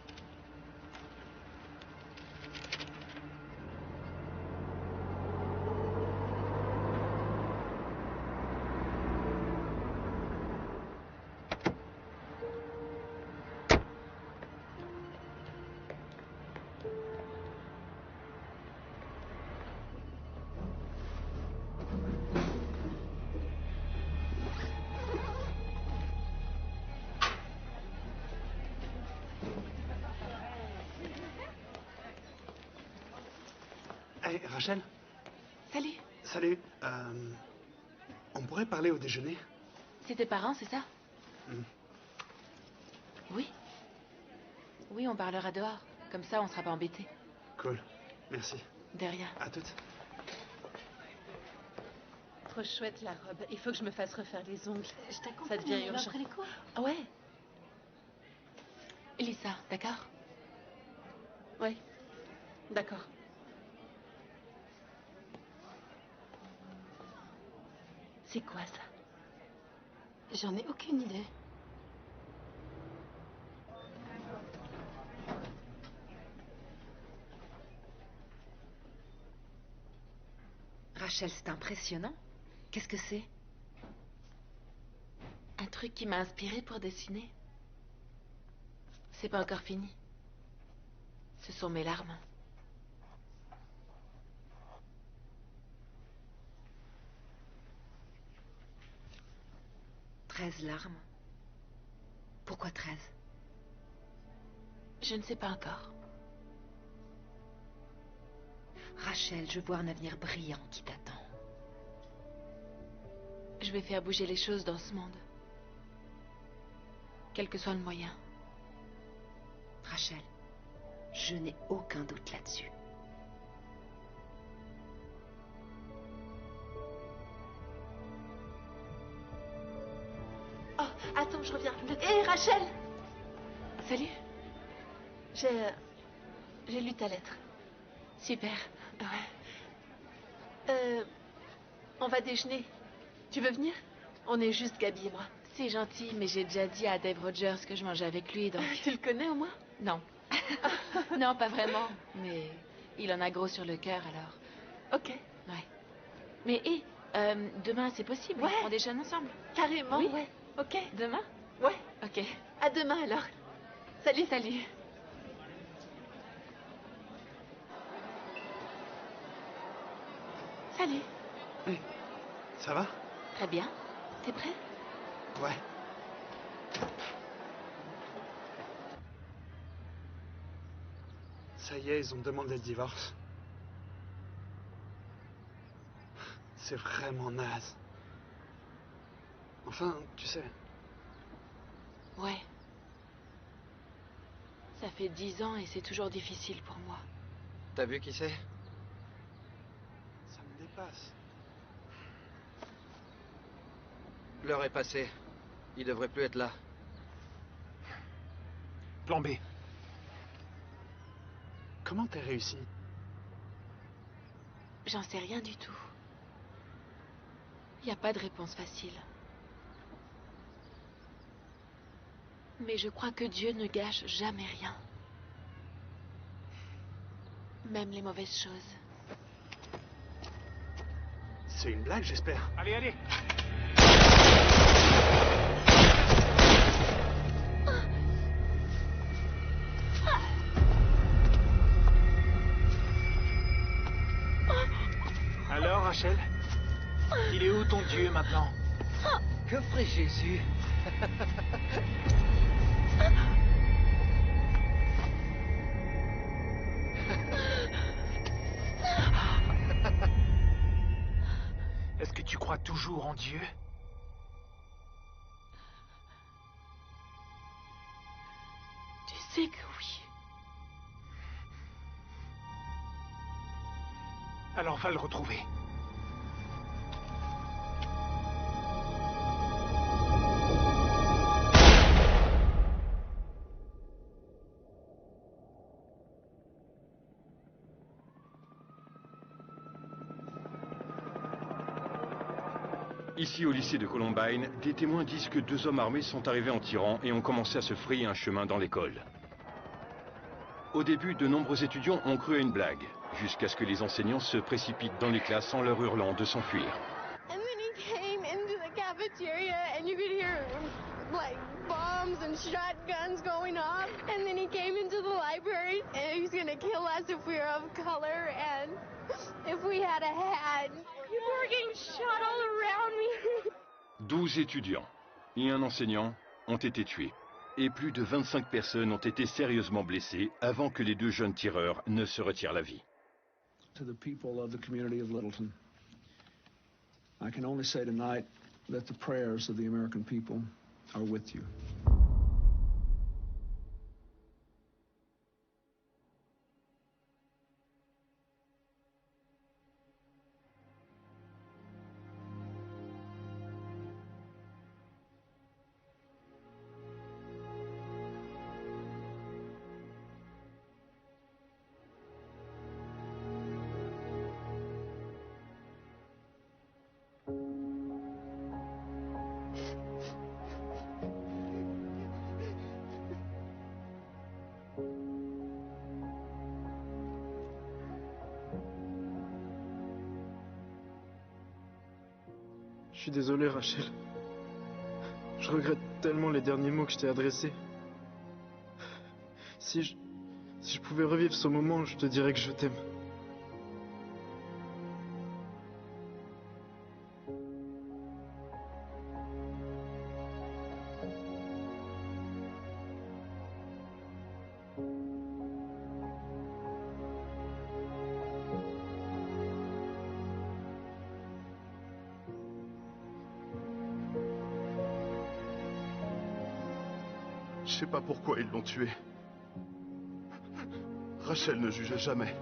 Hey, Rachel? Salut. Salut. On pourrait parler au déjeuner? C'est tes parents, c'est ça? Hmm. Oui. Oui, on parlera dehors. Comme ça, on sera pas embêtés. Cool. Merci. De rien. À toutes. Trop chouette la robe. Il faut que je me fasse refaire les ongles. Je t'accompagne. Ça devient urgent. Après les cours. Ah ouais. Elisa, d'accord? Oui. D'accord. C'est quoi ça? J'en ai aucune idée. Rachel, c'est impressionnant. Qu'est-ce que c'est? Un truc qui m'a inspiré pour dessiner. C'est pas encore fini. Ce sont mes larmes. « 13 larmes. Pourquoi 13? Je ne sais pas encore. Rachel, je vois un avenir brillant qui t'attend. Je vais faire bouger les choses dans ce monde. Quel que soit le moyen. Rachel, je n'ai aucun doute là-dessus. Oh, attends, je reviens. Hé, Rachel! Salut. J'ai lu ta lettre. Super. Ouais. On va déjeuner. Tu veux venir? On est juste Gabi et moi. C'est gentil, mais j'ai déjà dit à Dave Rogers que je mangeais avec lui, donc... Tu le connais au moins? Non. Non, pas vraiment. Mais il en a gros sur le cœur, alors... Ok. Ouais. Mais hé, demain, c'est possible? Ouais. On déjeune ensemble? Carrément, Oui. ouais. Ok. Demain? Ouais. Ok. À demain, alors. Salut. Salut. Salut. Hey, ça va? Très bien. T'es prêt? Ouais. Ça y est, ils ont demandé le divorce. C'est vraiment naze. Enfin, tu sais. Ouais. Ça fait 10 ans et c'est toujours difficile pour moi. T'as vu qui c'est? Ça me dépasse. L'heure est passée. Il devrait plus être là. Plan B. Comment t'as réussi? J'en sais rien du tout. Il n'y a pas de réponse facile. Mais je crois que Dieu ne gâche jamais rien. Même les mauvaises choses. C'est une blague, j'espère. Allez, allez. Alors, Rachel? Il est où ton Dieu maintenant? Que ferait Jésus? crois toujours en Dieu? Tu sais que oui. Alors va le retrouver. Ici, au lycée de Columbine, des témoins disent que 2 hommes armés sont arrivés en tirant et ont commencé à se frayer un chemin dans l'école. Au début, de nombreux étudiants ont cru à une blague, jusqu'à ce que les enseignants se précipitent dans les classes en leur hurlant de s'enfuir. And then he came into the cafeteria and you could hear like bombs and shotguns going off. And then he came into the library and he was gonna kill us if we were of color and if we had a hat. People were getting shot all around me. 12 étudiants et un enseignant ont été tués. Et plus de 25 personnes ont été sérieusement blessées avant que les 2 jeunes tireurs ne se retirent la vie. To the people of the community of Littleton, I can only say tonight that the prayers of the American people are with you. Je suis désolé, Rachel. Je regrette tellement les derniers mots que je t'ai adressés. Si je pouvais revivre ce moment, je te dirais que je t'aime. Je sais pas pourquoi ils l'ont tué. Rachel ne jugeait jamais.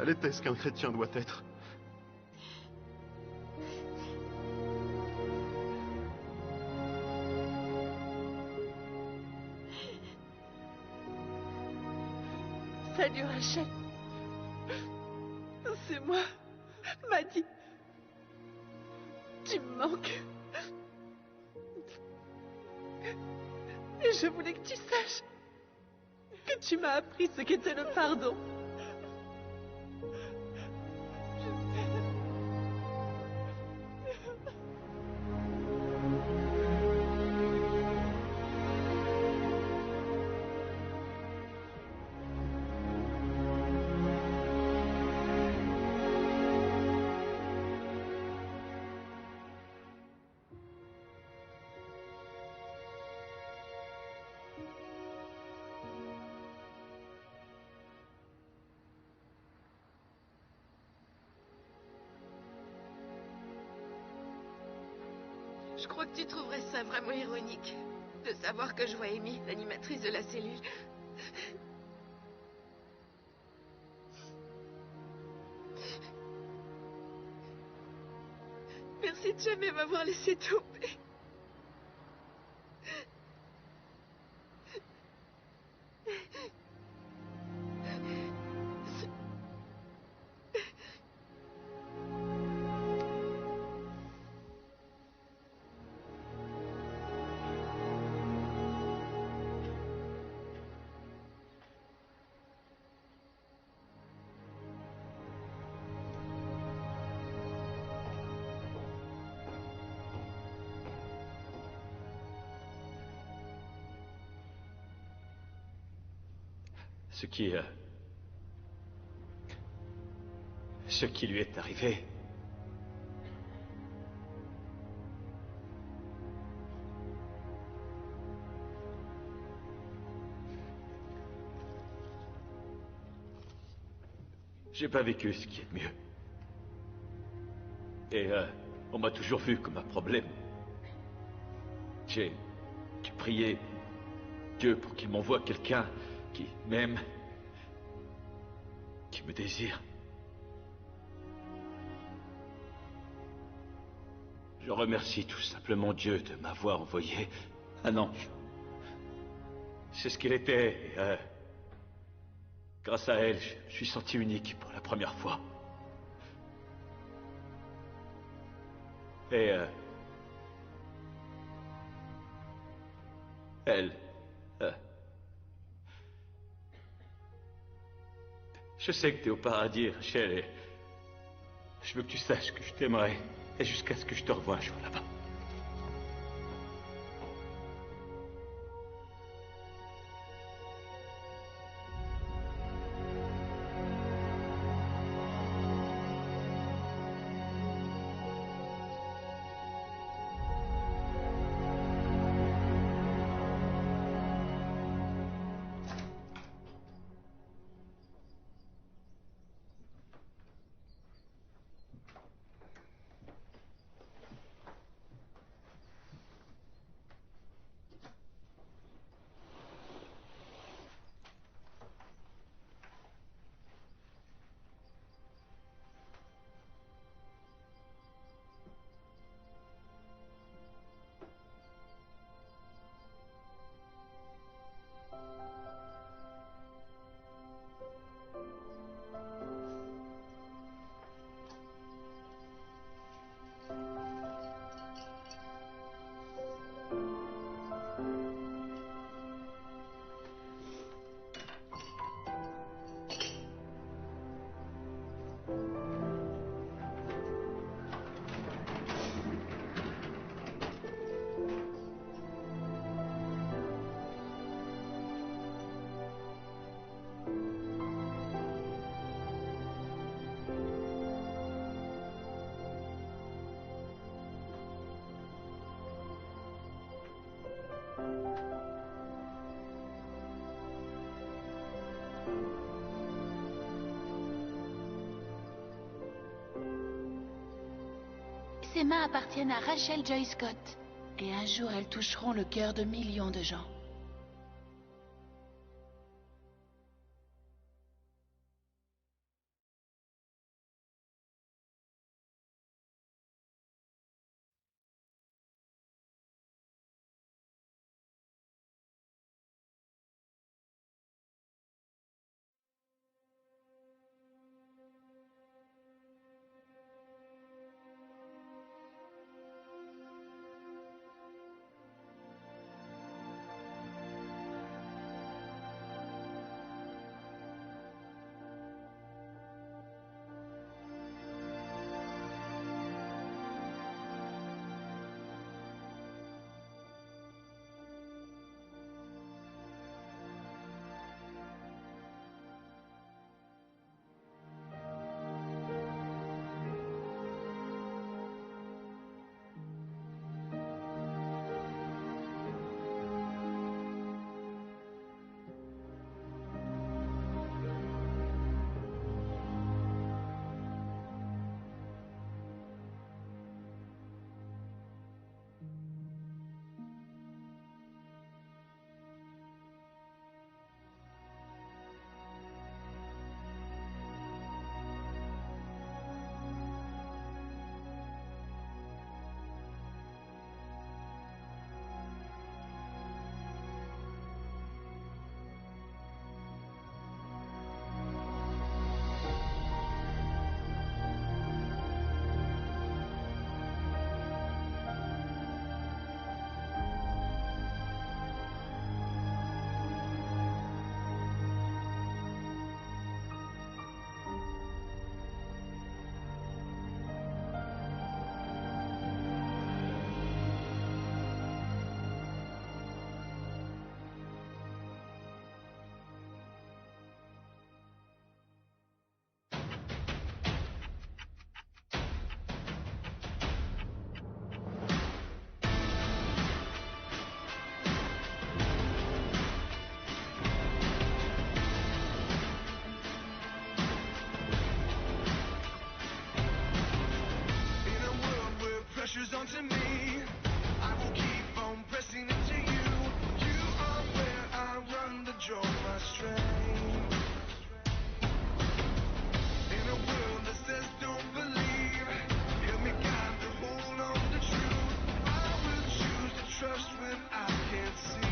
Elle était ce qu'un chrétien doit être. Salut Rachel. C'est moi, Maddie. Tu me manques. Et je voulais que tu saches que tu m'as appris ce qu'était le pardon. Je crois que tu trouverais ça vraiment ironique de savoir que je vois Amy, l'animatrice de la cellule. Merci de jamais m'avoir laissé tomber. Ce qui lui est arrivé. J'ai pas vécu ce qui est de mieux. Et on m'a toujours vu comme un problème. J'ai prié Dieu pour qu'il m'envoie quelqu'un qui m'aime, qui me désire. Je remercie tout simplement Dieu de m'avoir envoyé un ange. C'est ce qu'il était. Et, grâce à elle, je me suis senti unique pour la première fois. Et elle... je sais que t'es au paradis, Rachel, et je veux que tu saches que je t'aimerai, et jusqu'à ce que je te revoie un jour là-bas. Ces mains appartiennent à Rachel Joy Scott. Et un jour, elles toucheront le cœur de millions de gens. to me. I will keep on pressing into you. You are where I run to draw my strength. In a world that says don't believe, help me guide to hold on to truth. I will choose to trust when I can't see.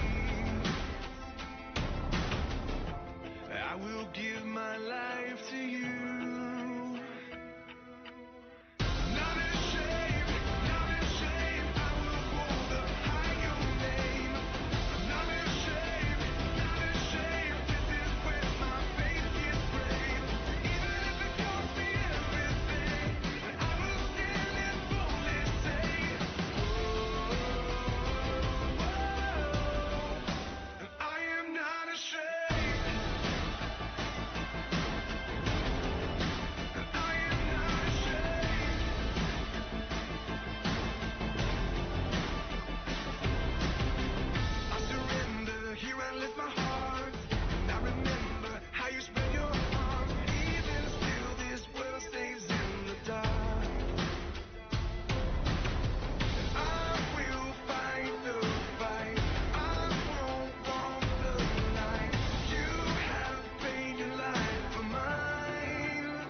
I will give my life to you. Not ashamed, not ashamed. I will hold up high your name. Not ashamed, not ashamed. This is where my faith gets brave. Even if it costs me everything, I will stand and boldly say, and I am not ashamed. Here I lift my heart, and I remember how you spread your arms. Even still, this world stays in the dark. And I will fight the fight. I won't walk the line. You have paid your life for mine.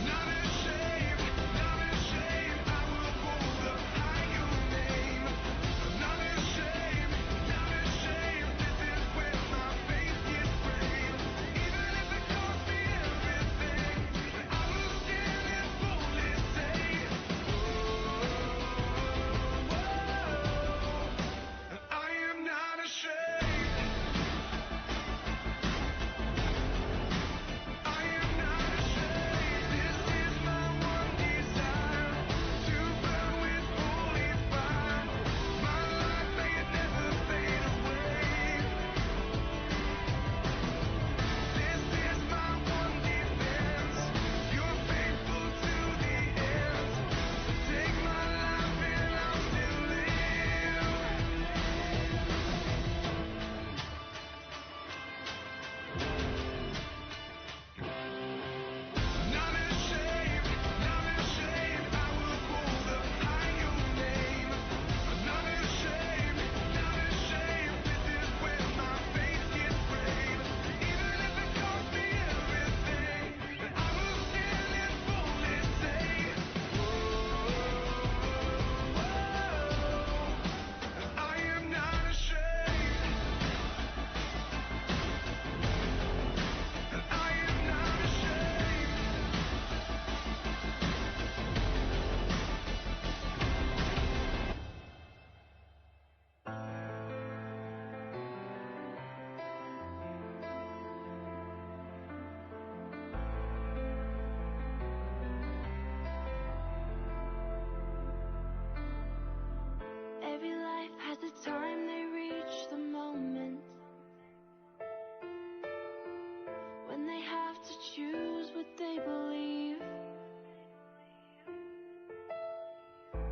Not ashamed, not ashamed. I will hold up high your name. Not ashamed. Not ashamed, this is where my faith gets brave. Even if it costs me everything, I will stand and boldly say, and I am not ashamed. I am not ashamed. This is my one desire, to burn with holy fire. My life may it never fade away. This is my one defense. You're faithful to the end. So take my life and I'll still live. Not ashamed, not ashamed. I will hold up high your name. Not ashamed, not ashamed. This is where my faith gets brave. Even if it costs me everything, I will stand and boldly say, I am not ashamed. I am not ashamed. Every life has a time they reach the moment when they have to choose what they believe.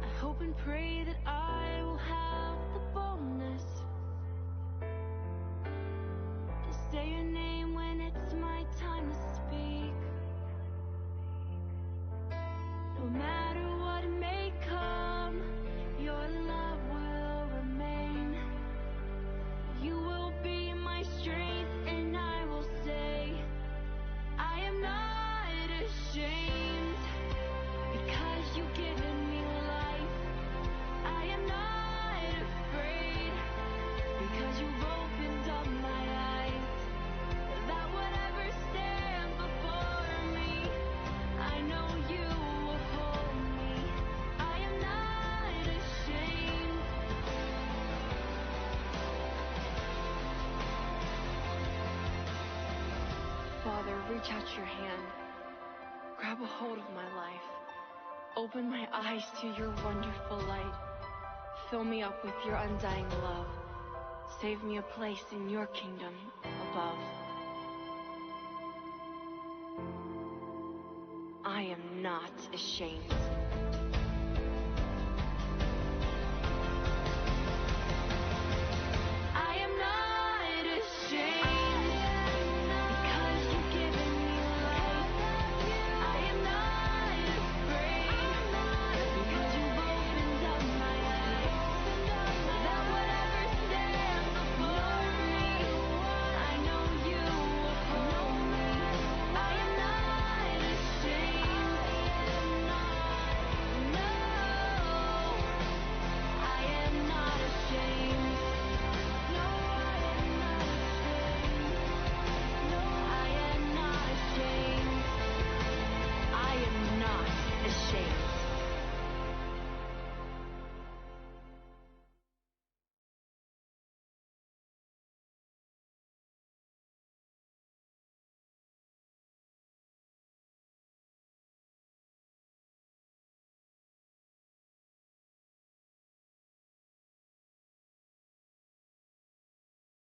I hope and pray that I will have the boldness to say your name when it's my time to speak. No matter what may come, your love will remain. You will be my strength, and I will say, I am not ashamed, because you've given me life. I am not afraid, because you've opened up my eyes. That whatever stands before me, I know you will hold me. I am not ashamed. Father, reach out your hand. Grab a hold of my life. Open my eyes to your wonderful light. Fill me up with your undying love. Save me a place in your kingdom above. I am not ashamed.